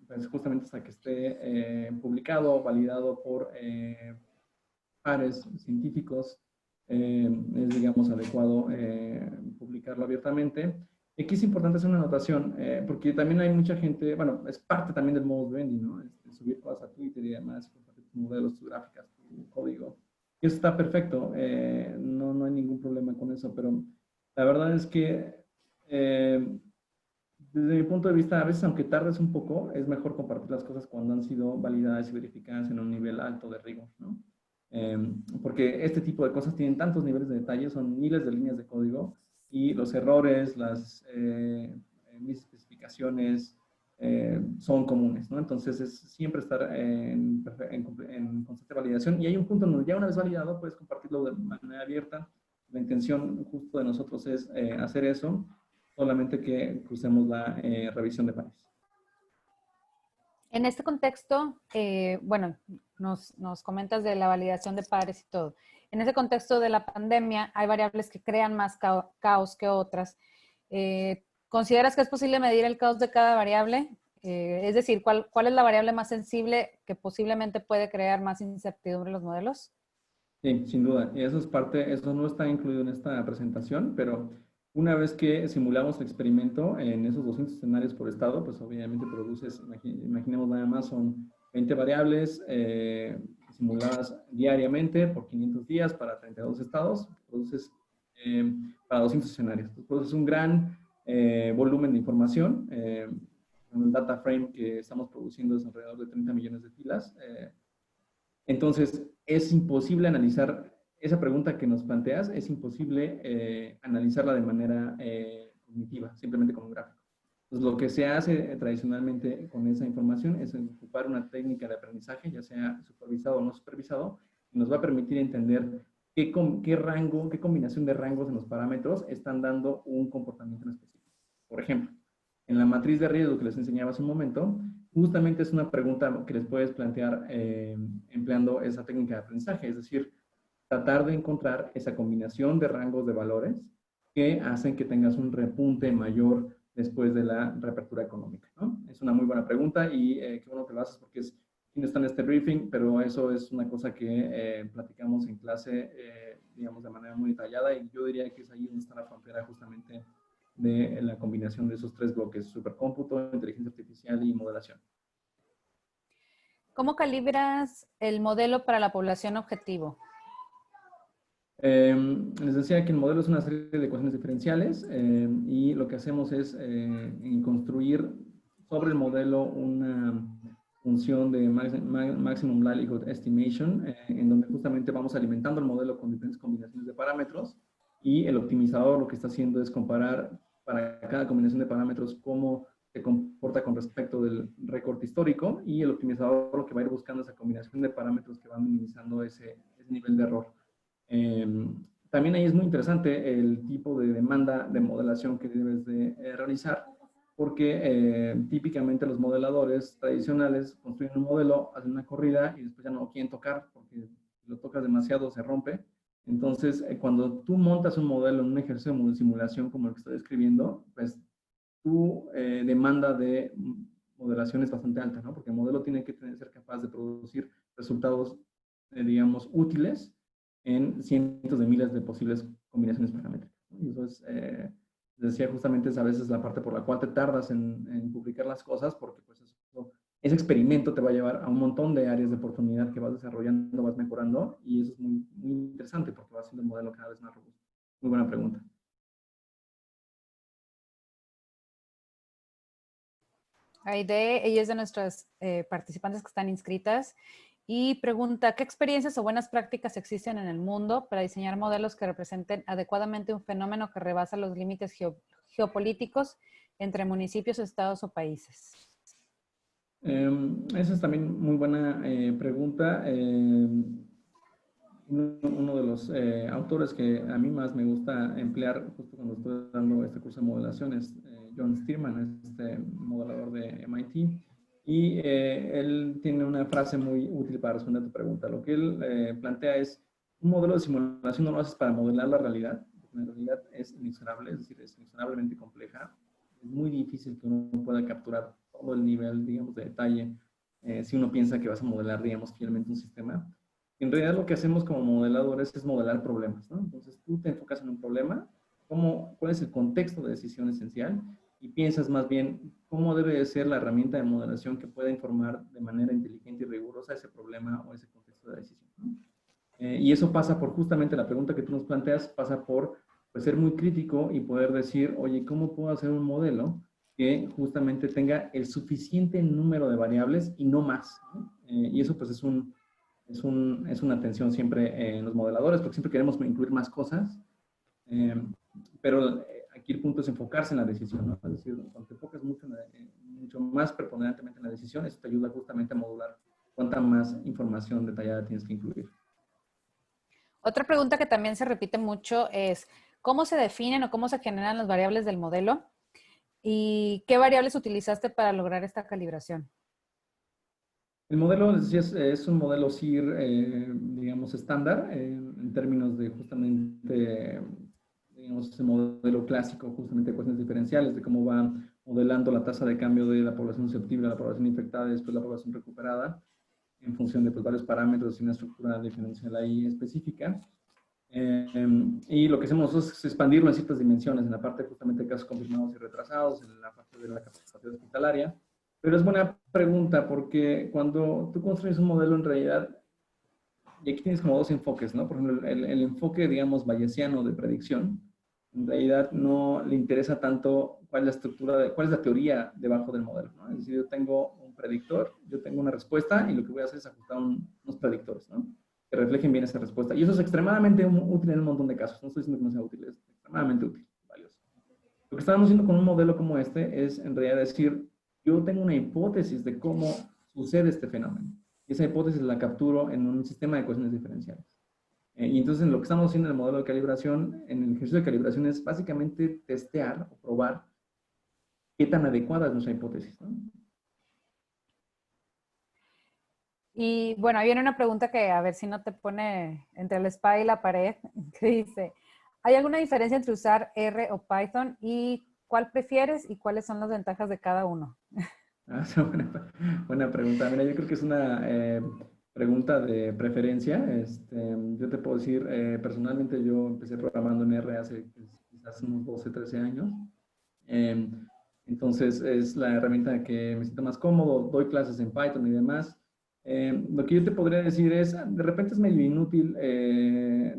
Speaker 2: pues justamente hasta que esté publicado, validado por pares científicos, es, digamos, adecuado publicarlo abiertamente. Aquí es importante hacer una anotación, porque también hay mucha gente, bueno, es parte también del modus vivendi, ¿no? Subir cosas a Twitter y demás, compartir tus modelos, tus gráficas, tu código. Y eso está perfecto, no hay ningún problema con eso, pero la verdad es que desde mi punto de vista, a veces aunque tardes un poco, es mejor compartir las cosas cuando han sido validadas y verificadas en un nivel alto de rigor, ¿no? Porque este tipo de cosas tienen tantos niveles de detalle, son miles de líneas de código y los errores, las misespecificaciones son comunes, ¿no? Entonces es siempre estar en constante validación y hay un punto en donde ya una vez validado puedes compartirlo de manera abierta. La intención justo de nosotros es hacer eso, solamente que crucemos la revisión de pares.
Speaker 1: En este contexto, bueno, nos comentas de la validación de pares y todo. En ese contexto de la pandemia, hay variables que crean más caos que otras. ¿Consideras que es posible medir el caos de cada variable? Es decir, ¿cuál es la variable más sensible que posiblemente puede crear más incertidumbre en los modelos?
Speaker 2: Sí, sin duda. Y eso es parte, eso no está incluido en esta presentación, pero una vez que simulamos el experimento en esos 200 escenarios por estado, pues obviamente produces, imaginemos nada más, son 20 variables simuladas diariamente por 500 días para 32 estados, produces para 200 escenarios. Entonces, produces un gran volumen de información. El data frame que estamos produciendo es alrededor de 30 millones de filas. Entonces, es imposible analizar esa pregunta que nos planteas, es imposible analizarla de manera cognitiva, simplemente con un gráfico. Entonces, lo que se hace tradicionalmente con esa información es ocupar una técnica de aprendizaje, ya sea supervisado o no supervisado, que nos va a permitir entender qué rango, qué combinación de rangos en los parámetros están dando un comportamiento en específico. Por ejemplo, en la matriz de riesgo que les enseñaba hace un momento, justamente es una pregunta que les puedes plantear empleando esa técnica de aprendizaje, es decir, tratar de encontrar esa combinación de rangos de valores que hacen que tengas un repunte mayor después de la reapertura económica, ¿no? Es una muy buena pregunta y qué bueno que lo haces porque no está en este briefing, pero eso es una cosa que platicamos en clase, digamos, de manera muy detallada y yo diría que es ahí donde está la frontera justamente de la combinación de esos tres bloques, supercómputo, inteligencia artificial y modelación.
Speaker 1: ¿Cómo calibras el modelo para la población objetivo?
Speaker 2: Les decía que el modelo es una serie de ecuaciones diferenciales y lo que hacemos es construir sobre el modelo función de Maximum Likelihood Estimation, en donde justamente vamos alimentando el modelo con diferentes combinaciones de parámetros, y el optimizador lo que está haciendo es comparar para cada combinación de parámetros cómo se comporta con respecto del récord histórico, y el optimizador lo que va a ir buscando esa combinación de parámetros que va minimizando ese nivel de error. También ahí es muy interesante el tipo de demanda de modelación que debes de realizar, porque típicamente los modeladores tradicionales construyen un modelo, hacen una corrida y después ya no lo quieren tocar, porque si lo tocas demasiado se rompe. Entonces, cuando tú montas un modelo en un ejercicio de simulación como el que estoy describiendo, pues tu demanda de modelación es bastante alta, ¿no? Porque el modelo tiene que ser capaz de producir resultados, digamos, útiles en cientos de miles de posibles combinaciones paramétricas, ¿no? Y eso es, decía justamente, es a veces la parte por la cual te tardas en publicar las cosas, porque pues ese experimento te va a llevar a un montón de áreas de oportunidad que vas desarrollando, vas mejorando, y eso es muy, muy interesante porque va haciendo el modelo cada vez más robusto. Muy buena pregunta.
Speaker 1: Aide, ella es de nuestras participantes que están inscritas y pregunta, ¿qué experiencias o buenas prácticas existen en el mundo para diseñar modelos que representen adecuadamente un fenómeno que rebasa los límites geopolíticos entre municipios, estados o países?
Speaker 2: Esa es también muy buena pregunta. Uno de los autores que a mí más me gusta emplear justo cuando estoy dando este curso de modelación es John Stearman, este modelador de MIT. Y él tiene una frase muy útil para responder a tu pregunta. Lo que él plantea es, un modelo de simulación no lo haces para modelar la realidad, porque la realidad es inexorable, es decir, es inexorablemente compleja. Es muy difícil que uno pueda capturar todo el nivel, digamos, de detalle si uno piensa que vas a modelar, digamos, fielmente un sistema. En realidad lo que hacemos como modeladores es modelar problemas, ¿no? Entonces tú te enfocas en un problema, cuál es el contexto de decisión esencial, y piensas más bien cómo debe de ser la herramienta de modelación que pueda informar de manera inteligente y rigurosa ese problema o ese contexto de decisión, ¿no? Y eso pasa por justamente la pregunta que tú nos planteas, pasa por pues, ser muy crítico y poder decir, oye, ¿cómo puedo hacer un modelo que justamente tenga el suficiente número de variables y no más, ¿no? Y eso pues es una tensión siempre en los modeladores, porque siempre queremos incluir más cosas, pero aquí el punto es enfocarse en la decisión, ¿no? Es decir, cuando te enfocas mucho más preponderantemente en la decisión, eso te ayuda justamente a modular cuánta más información detallada tienes que incluir.
Speaker 1: Otra pregunta que también se repite mucho es, ¿cómo se definen o cómo se generan las variables del modelo? ¿Y qué variables utilizaste para lograr esta calibración?
Speaker 2: El modelo es un modelo SIR, digamos, estándar, en términos de justamente, digamos, ese modelo clásico, justamente de cuestiones diferenciales, de cómo va modelando la tasa de cambio de la población susceptible a la población infectada y después la población recuperada, en función de pues, varios parámetros y una estructura diferencial ahí específica. Y lo que hacemos es expandirlo en ciertas dimensiones, en la parte justamente de casos confirmados y retrasados, en la parte de la capacidad hospitalaria. Pero es buena pregunta porque cuando tú construyes un modelo en realidad, y aquí tienes como dos enfoques, ¿no? Por ejemplo, el enfoque, digamos, bayesiano de predicción, en realidad no le interesa tanto cuál es la estructura, cuál es la teoría debajo del modelo, ¿no? Es decir, yo tengo un predictor, yo tengo una respuesta y lo que voy a hacer es ajustar unos predictores, ¿no? Que reflejen bien esa respuesta. Y eso es extremadamente útil en un montón de casos. No estoy diciendo que no sea útil, es extremadamente útil, valioso. Lo que estamos haciendo con un modelo como este es en realidad decir, yo tengo una hipótesis de cómo sucede este fenómeno. Y esa hipótesis la capturo en un sistema de ecuaciones diferenciales. Y entonces lo que estamos haciendo en el modelo de calibración, en el ejercicio de calibración, es básicamente testear o probar qué tan adecuada es nuestra hipótesis, ¿no?
Speaker 1: Y bueno, ahí viene una pregunta que a ver si no te pone entre la espada y la pared, que dice, ¿hay alguna diferencia entre usar R o Python y cuál prefieres y cuáles son las ventajas de cada uno?
Speaker 2: Es una buena pregunta. Mira, yo creo que es una pregunta de preferencia. Yo te puedo decir, personalmente yo empecé programando en R hace quizás unos 12, 13 años. Eh, entonces es la herramienta que me siento más cómodo. Doy clases en Python y demás. Lo que yo te podría decir es, de repente es medio inútil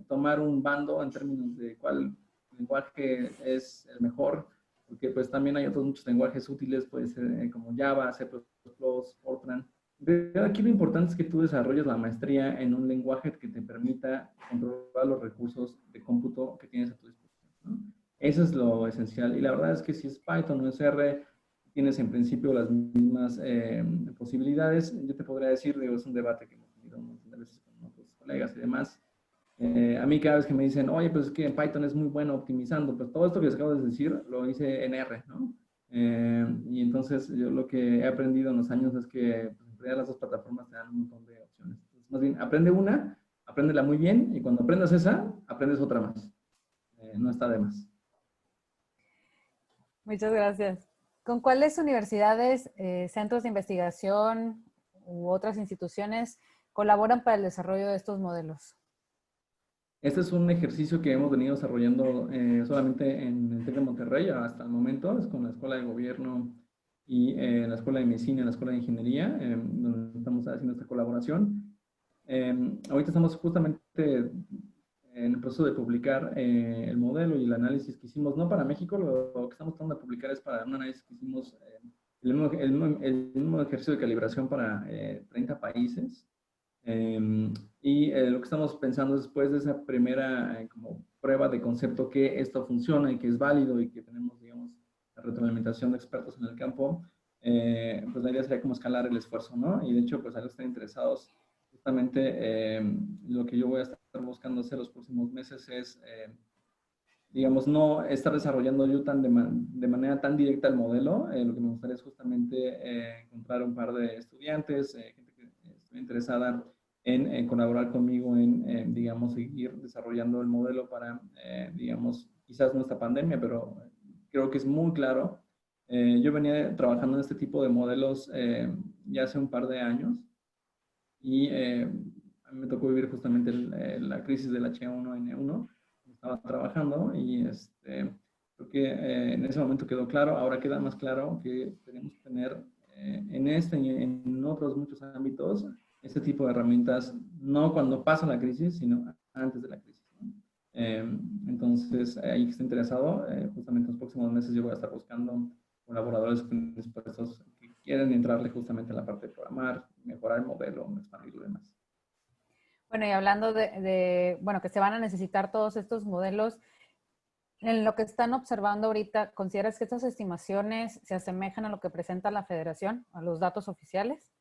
Speaker 2: tomar un bando en términos de cuál lenguaje es el mejor, porque pues también hay otros muchos lenguajes útiles, puede ser como Java, C++, Fortran. Pero aquí lo importante es que tú desarrolles la maestría en un lenguaje que te permita controlar los recursos de cómputo que tienes a tu disposición, ¿no? Eso es lo esencial. Y la verdad es que si es Python o es R, tienes en principio las mismas posibilidades. Yo te podría decir, digo, es un debate que hemos tenido un montón de veces con otros colegas y demás. A mí cada vez que me dicen, oye, pues es que en Python es muy bueno optimizando, pues todo esto que les acabo de decir lo hice en R, ¿no? Y entonces yo lo que he aprendido en los años es que pues, en realidad las dos plataformas te dan un montón de opciones. Entonces, más bien, aprende una, apréndela muy bien y cuando aprendas esa, aprendes otra más. No está de más.
Speaker 1: Muchas gracias. ¿Con cuáles universidades, centros de investigación u otras instituciones colaboran para el desarrollo de estos modelos?
Speaker 2: Este es un ejercicio que hemos venido desarrollando solamente en el TEC de Monterrey hasta el momento, es con la Escuela de Gobierno y la Escuela de Medicina y la Escuela de Ingeniería, donde estamos haciendo esta colaboración. Ahorita estamos justamente en el proceso de publicar el modelo y el análisis que hicimos, no para México, lo que estamos tratando de publicar es para un análisis que hicimos, el mismo ejercicio de calibración para 30 países. Y lo que estamos pensando después de esa primera como prueba de concepto que esto funciona y que es válido y que tenemos, digamos, la retroalimentación de expertos en el campo, pues la idea sería como escalar el esfuerzo, ¿no? Y de hecho, pues a los que están interesados, justamente lo que yo voy a estar buscando hacer los próximos meses es, digamos, no estar desarrollando yo de manera tan directa el modelo. Lo que me gustaría es justamente encontrar un par de estudiantes, gente que esté interesada en colaborar conmigo en, digamos, seguir desarrollando el modelo para, digamos, quizás no esta pandemia, pero creo que es muy claro. Yo venía trabajando en este tipo de modelos ya hace un par de años y a mí me tocó vivir justamente la crisis del H1N1. Estaba trabajando y creo que en ese momento quedó claro, ahora queda más claro que tenemos que tener en este y en otros muchos ámbitos este tipo de herramientas, no cuando pasa la crisis, sino antes de la crisis, ¿no? Entonces, ahí que esté interesado, justamente en los próximos meses yo voy a estar buscando colaboradores dispuestos que quieren entrarle justamente a la parte de programar, mejorar el modelo, expandirlo y demás.
Speaker 1: Bueno, y hablando bueno, que se van a necesitar todos estos modelos, en lo que están observando ahorita, ¿consideras que estas estimaciones se asemejan a lo que presenta la Federación, a los datos oficiales?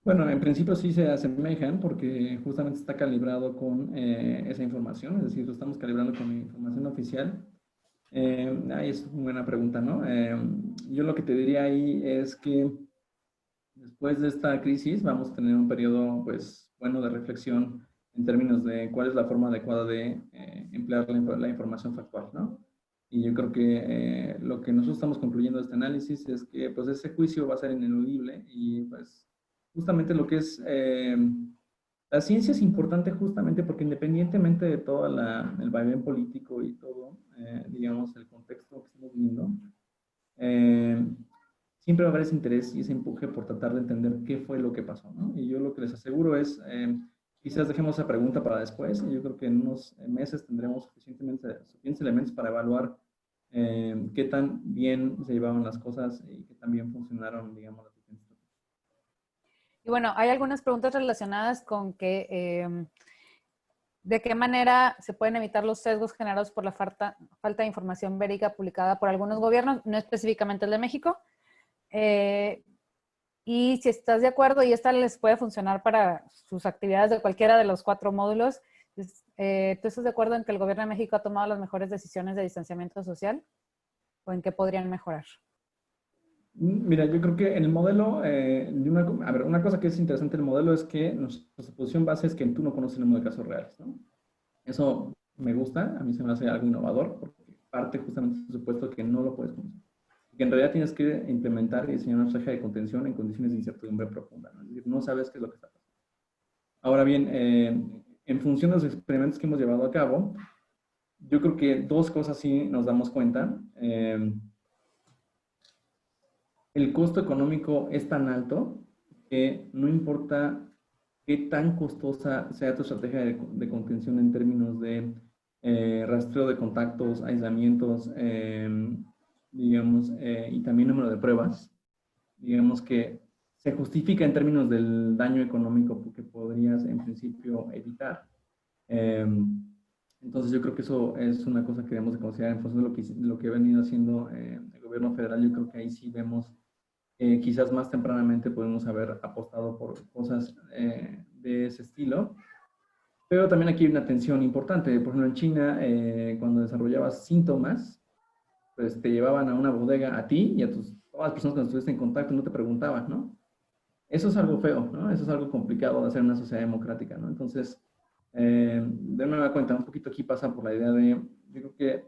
Speaker 2: Bueno, en principio sí se asemejan porque justamente está calibrado con esa información, es decir, lo estamos calibrando con información oficial. Ahí es una buena pregunta, ¿no? Yo lo que te diría ahí es que después de esta crisis vamos a tener un periodo, pues, bueno de reflexión en términos de cuál es la forma adecuada de emplear la información factual, ¿no? Y yo creo que lo que nosotros estamos concluyendo de este análisis es que, pues, ese juicio va a ser ineludible y, pues, justamente lo que es la ciencia es importante justamente porque independientemente de todo el vaivén político y todo, digamos, el contexto que estamos viviendo, eh, siempre va a haber ese interés y ese empuje por tratar de entender qué fue lo que pasó, ¿no? Y yo lo que les aseguro es, quizás dejemos esa pregunta para después, y yo creo que en unos meses tendremos suficientes elementos para evaluar qué tan bien se llevaban las cosas y qué tan bien funcionaron, digamos, las diferentes.
Speaker 1: Y bueno, hay algunas preguntas relacionadas con que, de qué manera se pueden evitar los sesgos generados por la falta de información verídica publicada por algunos gobiernos, no específicamente el de México. Y si estás de acuerdo y esta les puede funcionar para sus actividades de cualquiera de los 4 módulos, ¿tú estás de acuerdo en que el gobierno de México ha tomado las mejores decisiones de distanciamiento social? ¿O en qué podrían mejorar?
Speaker 2: Mira, yo creo que en el modelo, a ver, una cosa que es interesante del modelo es que nuestra suposición base es que tú no conoces el número de casos reales, ¿no? Eso me gusta, a mí se me hace algo innovador, porque parte justamente del supuesto que no lo puedes conocer. Que en realidad tienes que implementar y diseñar una estrategia de contención en condiciones de incertidumbre profunda, ¿no? Es decir, no sabes qué es lo que está pasando. Ahora bien, en función de los experimentos que hemos llevado a cabo, yo creo que 2 cosas sí nos damos cuenta. El costo económico es tan alto que no importa qué tan costosa sea tu estrategia de contención en términos de rastreo de contactos, aislamientos, digamos, y también número de pruebas, digamos que se justifica en términos del daño económico que podrías en principio evitar. Entonces yo creo que eso es una cosa que debemos de considerar en función de lo que ha venido haciendo el gobierno federal. Yo creo que ahí sí vemos quizás más tempranamente podemos haber apostado por cosas de ese estilo. Pero también aquí hay una tensión importante. Por ejemplo, en China, cuando desarrollabas síntomas, pues te llevaban a una bodega a ti y a todas las personas que estuviste en contacto y no te preguntaban, ¿no? Eso es algo feo, ¿no? Eso es algo complicado de hacer en una sociedad democrática, ¿no? Entonces, de nueva cuenta, un poquito aquí pasa por la idea de, yo creo que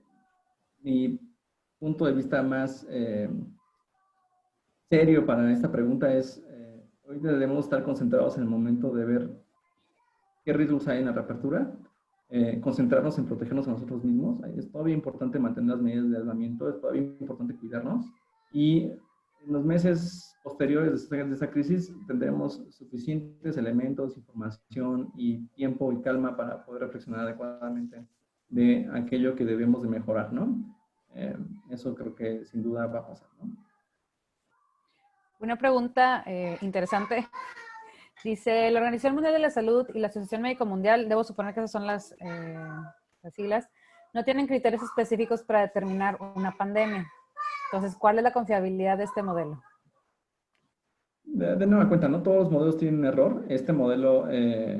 Speaker 2: mi punto de vista más serio para esta pregunta es, hoy debemos estar concentrados en el momento de ver qué riesgos hay en la reapertura, concentrarnos en protegernos a nosotros mismos. Es todavía importante mantener las medidas de aislamiento, es todavía importante cuidarnos y en los meses posteriores de esta crisis tendremos suficientes elementos, información y tiempo y calma para poder reflexionar adecuadamente de aquello que debemos de mejorar, ¿no? Eso creo que sin duda va a pasar, ¿no?
Speaker 1: Una pregunta interesante. Dice, la Organización Mundial de la Salud y la Asociación Médico Mundial, debo suponer que esas son las siglas, no tienen criterios específicos para determinar una pandemia. Entonces, ¿cuál es la confiabilidad de este modelo?
Speaker 2: De nueva cuenta, no todos los modelos tienen un error. Este modelo,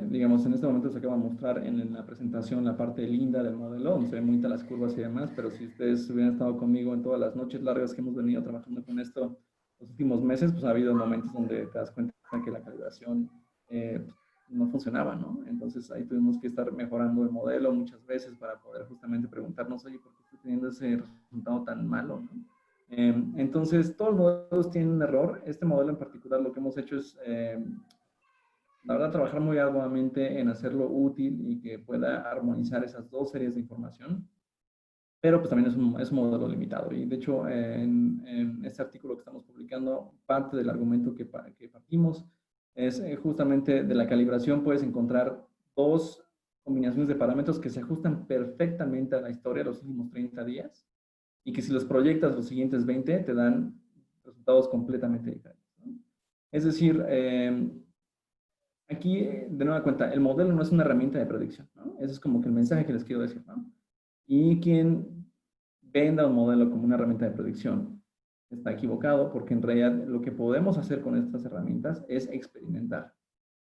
Speaker 2: digamos, en este momento se acaba de mostrar en la presentación la parte linda del modelo, donde se ven bonitas las curvas y demás, pero si ustedes hubieran estado conmigo en todas las noches largas que hemos venido trabajando con esto los últimos meses, pues ha habido momentos donde te das cuenta que la calibración no funcionaba, ¿no? Entonces ahí tuvimos que estar mejorando el modelo muchas veces para poder justamente preguntarnos, oye, ¿por qué estoy teniendo ese resultado tan malo, ¿no? Entonces, todos los modelos tienen un error. Este modelo en particular lo que hemos hecho es, la verdad, trabajar muy arduamente en hacerlo útil y que pueda armonizar esas dos series de información, pero pues también es un modelo limitado. Y de hecho, en este artículo que estamos publicando, parte del argumento que partimos es justamente de la calibración puedes encontrar dos combinaciones de parámetros que se ajustan perfectamente a la historia de los últimos 30 días y que si los proyectas los siguientes 20 te dan resultados completamente diferentes, ¿no? Es decir, aquí, de nueva cuenta, el modelo no es una herramienta de predicción, ¿no? Ese es como que el mensaje que les quiero decir, ¿no? Y quien venda un modelo como una herramienta de predicción está equivocado porque en realidad lo que podemos hacer con estas herramientas es experimentar.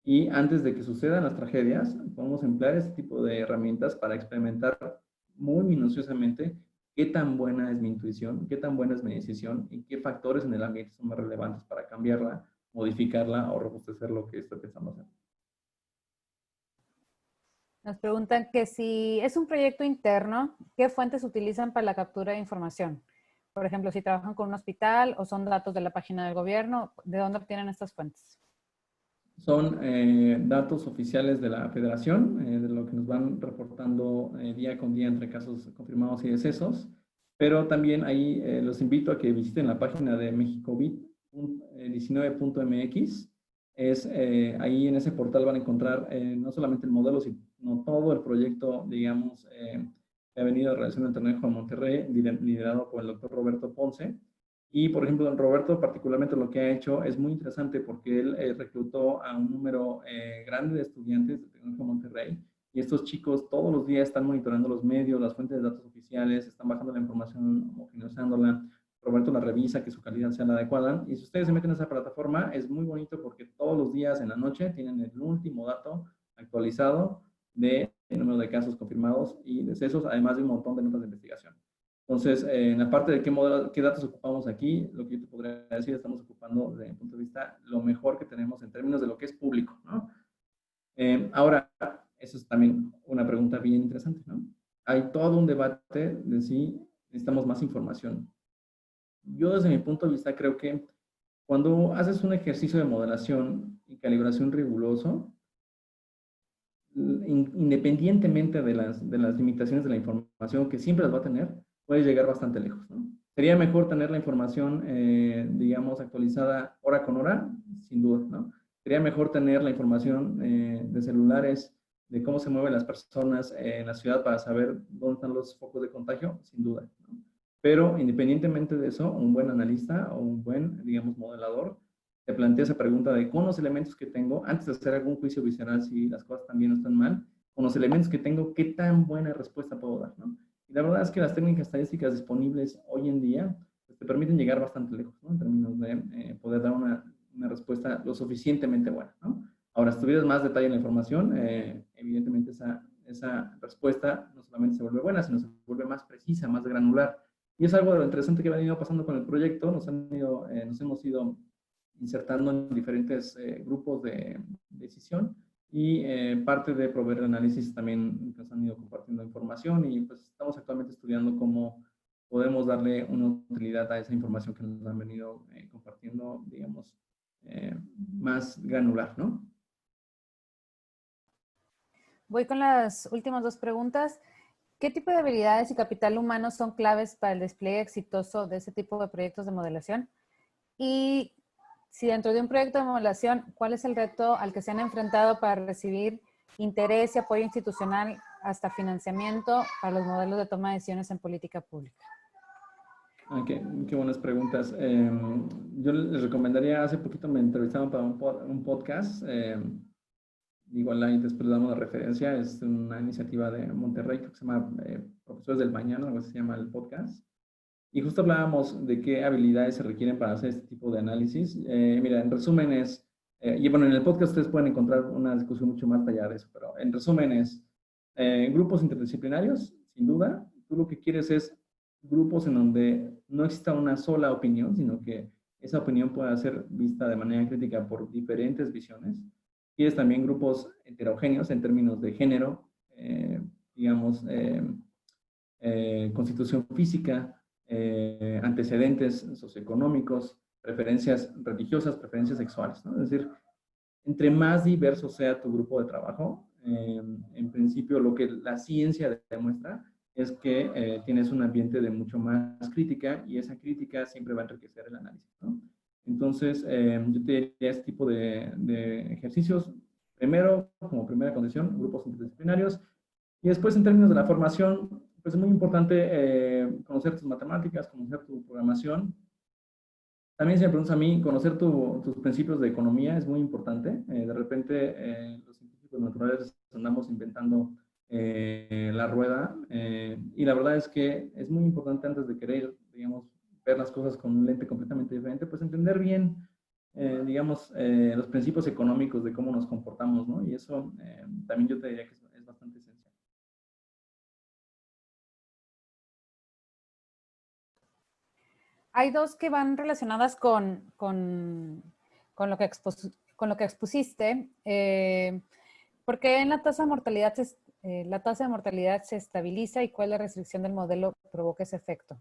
Speaker 2: Y antes de que sucedan las tragedias, podemos emplear este tipo de herramientas para experimentar muy minuciosamente qué tan buena es mi intuición, qué tan buena es mi decisión y qué factores en el ambiente son más relevantes para cambiarla, modificarla o robustecer lo que estoy pensando hacer.
Speaker 1: Nos preguntan que si es un proyecto interno, ¿qué fuentes utilizan para la captura de información? Por ejemplo, si trabajan con un hospital o son datos de la página del gobierno, ¿de dónde obtienen estas fuentes?
Speaker 2: Son datos oficiales de la federación, de lo que nos van reportando día con día entre casos confirmados y decesos, pero también ahí los invito a que visiten la página de mexicovit19.mx. Ahí en ese portal van a encontrar no solamente el modelo, sino todo el proyecto, digamos, que ha venido a Relación del Tornejo de Monterrey, liderado por el doctor Roberto Ponce. Y, por ejemplo, don Roberto particularmente lo que ha hecho es muy interesante porque él reclutó a un número grande de estudiantes de Tecnológico Monterrey y estos chicos todos los días están monitoreando los medios, las fuentes de datos oficiales, están bajando la información, homogeneizándola. Roberto la revisa, que su calidad sea la adecuada. Y si ustedes se meten en esa plataforma, es muy bonito porque todos los días en la noche tienen el último dato actualizado de el número de casos confirmados y decesos, además de un montón de notas de investigación. Entonces, en la parte de qué datos ocupamos aquí, lo que yo te podría decir, estamos ocupando desde mi punto de vista lo mejor que tenemos en términos de lo que es público, ¿no? Ahora, eso es también una pregunta bien interesante, ¿no? Hay todo un debate de si necesitamos más información. Yo desde mi punto de vista creo que cuando haces un ejercicio de modelación y calibración riguroso, independientemente de las limitaciones de la información que siempre las va a tener, puedes llegar bastante lejos, ¿no? Sería mejor tener la información, digamos, actualizada hora con hora, sin duda, ¿no? Sería mejor tener la información de celulares, de cómo se mueven las personas en la ciudad para saber dónde están los focos de contagio, sin duda, ¿no? Pero independientemente de eso, un buen analista o un buen, digamos, modelador te plantea esa pregunta de con los elementos que tengo, antes de hacer algún juicio visceral si las cosas están bien o están mal, con los elementos que tengo, ¿qué tan buena respuesta puedo dar, ¿no? Y la verdad es que las técnicas estadísticas disponibles hoy en día pues, te permiten llegar bastante lejos, ¿no? En términos de poder dar una respuesta lo suficientemente buena, ¿no? Ahora, si tuvieras más detalle en la información, evidentemente esa respuesta no solamente se vuelve buena, sino se vuelve más precisa, más granular. Y es algo de lo interesante que ha venido pasando con el proyecto. Nos hemos ido insertando en diferentes grupos de decisión y parte de proveer el análisis también nos han ido compartiendo información y pues estamos actualmente estudiando cómo podemos darle una utilidad a esa información que nos han venido compartiendo, digamos, más granular, ¿no?
Speaker 1: Voy con las últimas dos preguntas. ¿Qué tipo de habilidades y capital humano son claves para el despliegue exitoso de ese tipo de proyectos de modelación? Y si dentro de un proyecto de modelación, ¿cuál es el reto al que se han enfrentado para recibir interés y apoyo institucional hasta financiamiento para los modelos de toma de decisiones en política pública?
Speaker 2: Qué buenas preguntas. Yo les recomendaría, hace poquito me entrevistaron para un podcast, igual ahí después le damos la referencia, es una iniciativa de Monterrey que se llama Profesores del Mañana, algo así se llama el podcast. Y justo hablábamos de qué habilidades se requieren para hacer este tipo de análisis. Mira, en resumen es, y bueno, en el podcast ustedes pueden encontrar una discusión mucho más allá de eso, pero en resumen es grupos interdisciplinarios, sin duda. Tú lo que quieres es grupos en donde no exista una sola opinión, sino que esa opinión pueda ser vista de manera crítica por diferentes visiones. Quieres también grupos heterogéneos en términos de género, digamos, constitución física, antecedentes socioeconómicos, preferencias religiosas, preferencias sexuales, ¿no? Es decir, entre más diverso sea tu grupo de trabajo, en principio lo que la ciencia demuestra es que tienes un ambiente de mucho más crítica y esa crítica siempre va a enriquecer el análisis, ¿no? Entonces, yo te diría este tipo de ejercicios, primero, como primera condición, grupos interdisciplinarios, y después en términos de la formación, pues es muy importante conocer tus matemáticas, conocer tu programación. También si me preguntas a mí, conocer tus principios de economía es muy importante. De repente los científicos naturales andamos inventando la rueda y la verdad es que es muy importante antes de querer, digamos, ver las cosas con un lente completamente diferente, pues entender bien, digamos, los principios económicos de cómo nos comportamos, ¿no? Y eso también yo te diría que es bastante esencial.
Speaker 1: Hay dos que van relacionadas con lo que expusiste. ¿Por qué en la tasa de mortalidad se estabiliza y cuál es la restricción del modelo que provoca ese efecto?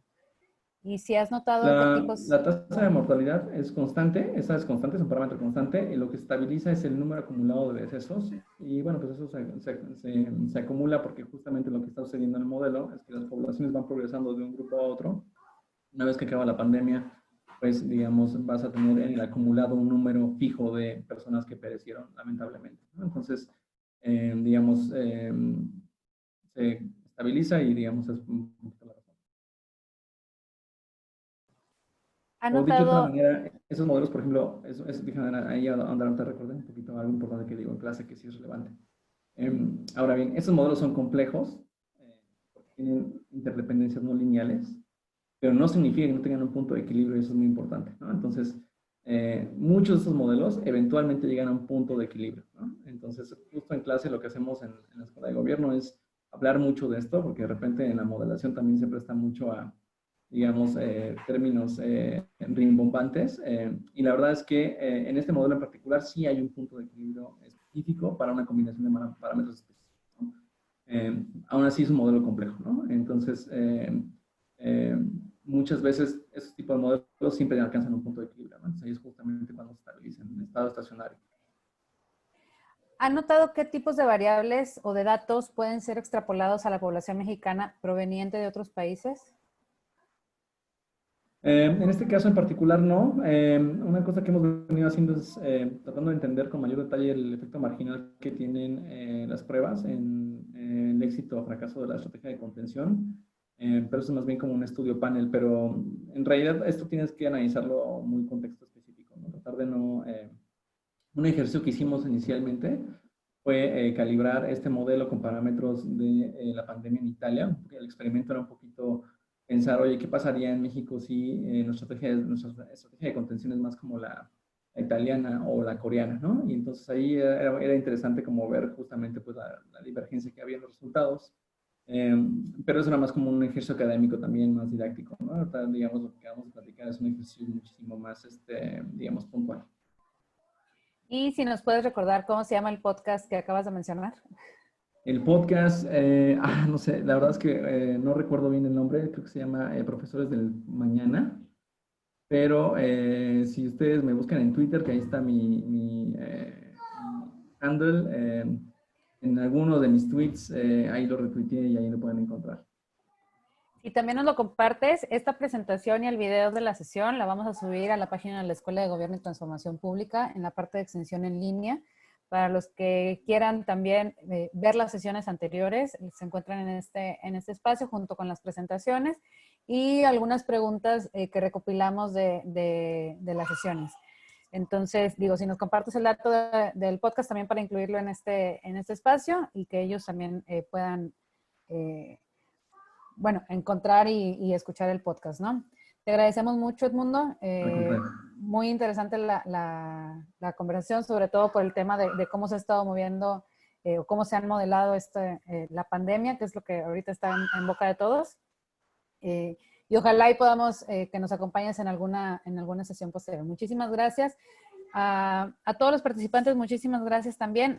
Speaker 1: Y si has notado qué tipos...
Speaker 2: La tasa de mortalidad es constante, esa es constante, es un parámetro constante, y lo que estabiliza es el número acumulado de decesos, y bueno, pues eso se acumula porque justamente lo que está sucediendo en el modelo es que las poblaciones van progresando de un grupo a otro. Una vez que acaba la pandemia, pues digamos, vas a tener en el acumulado un número fijo de personas que perecieron lamentablemente, ¿no? Entonces, digamos, se estabiliza y digamos es un poquito la razón.
Speaker 1: ¿Ha
Speaker 2: O dicho de otra
Speaker 1: notado...
Speaker 2: manera, esos modelos, por ejemplo, déjame ahí andar te recordé un poquito algo importante que digo en clase que sí es relevante. Ahora bien, estos modelos son complejos, porque tienen interdependencias no lineales, pero no significa que no tengan un punto de equilibrio y eso es muy importante, ¿no? Entonces, muchos de estos modelos eventualmente llegan a un punto de equilibrio, ¿no? Entonces, justo en clase lo que hacemos en la escuela de gobierno es hablar mucho de esto, porque de repente en la modelación también se presta mucho a, digamos, términos rimbombantes. Y la verdad es que en este modelo en particular sí hay un punto de equilibrio específico para una combinación de parámetros específicos, ¿no? Aún así es un modelo complejo, ¿no? Entonces, muchas veces esos tipos de modelos siempre alcanzan un punto de equilibrio, ¿no? Entonces ahí es justamente cuando se estabilizan en estado estacionario.
Speaker 1: ¿Han notado qué tipos de variables o de datos pueden ser extrapolados a la población mexicana proveniente de otros países?
Speaker 2: En este caso en particular no. Una cosa que hemos venido haciendo es tratando de entender con mayor detalle el efecto marginal que tienen las pruebas en el éxito o fracaso de la estrategia de contención. Pero eso es más bien como un estudio panel, pero en realidad esto tienes que analizarlo muy contexto específico, ¿no? tratar de no... un ejercicio que hicimos inicialmente fue calibrar este modelo con parámetros de la pandemia en Italia. El experimento era un poquito pensar, oye, ¿qué pasaría en México si nuestra estrategia de contención es más como la italiana o la coreana, ¿no? Y entonces ahí era interesante como ver justamente pues la divergencia que había en los resultados. Pero eso era más como un ejercicio académico también, más didáctico, ¿no? Ahorita, digamos, lo que vamos a platicar es un ejercicio muchísimo más, digamos, puntual.
Speaker 1: Y si nos puedes recordar cómo se llama el podcast que acabas de mencionar.
Speaker 2: El podcast, no sé, la verdad es que no recuerdo bien el nombre, creo que se llama Profesores del Mañana, pero si ustedes me buscan en Twitter, que ahí está mi handle, en alguno de mis tweets, ahí lo retuiteé y ahí lo pueden encontrar.
Speaker 1: Y también nos lo compartes, esta presentación y el video de la sesión la vamos a subir a la página de la Escuela de Gobierno y Transformación Pública en la parte de extensión en línea. Para los que quieran también ver las sesiones anteriores, se encuentran en este espacio junto con las presentaciones y algunas preguntas que recopilamos de las sesiones. Entonces, digo, si nos compartes el dato del podcast también para incluirlo en este espacio y que ellos también puedan, bueno, encontrar y escuchar el podcast, ¿no? Te agradecemos mucho, Edmundo. Muy interesante la conversación, sobre todo por el tema de cómo se ha estado moviendo o cómo se han modelado la pandemia, que es lo que ahorita está en boca de todos. Y ojalá y podamos que nos acompañes en alguna sesión posterior. Muchísimas gracias. A todos los participantes, muchísimas gracias también.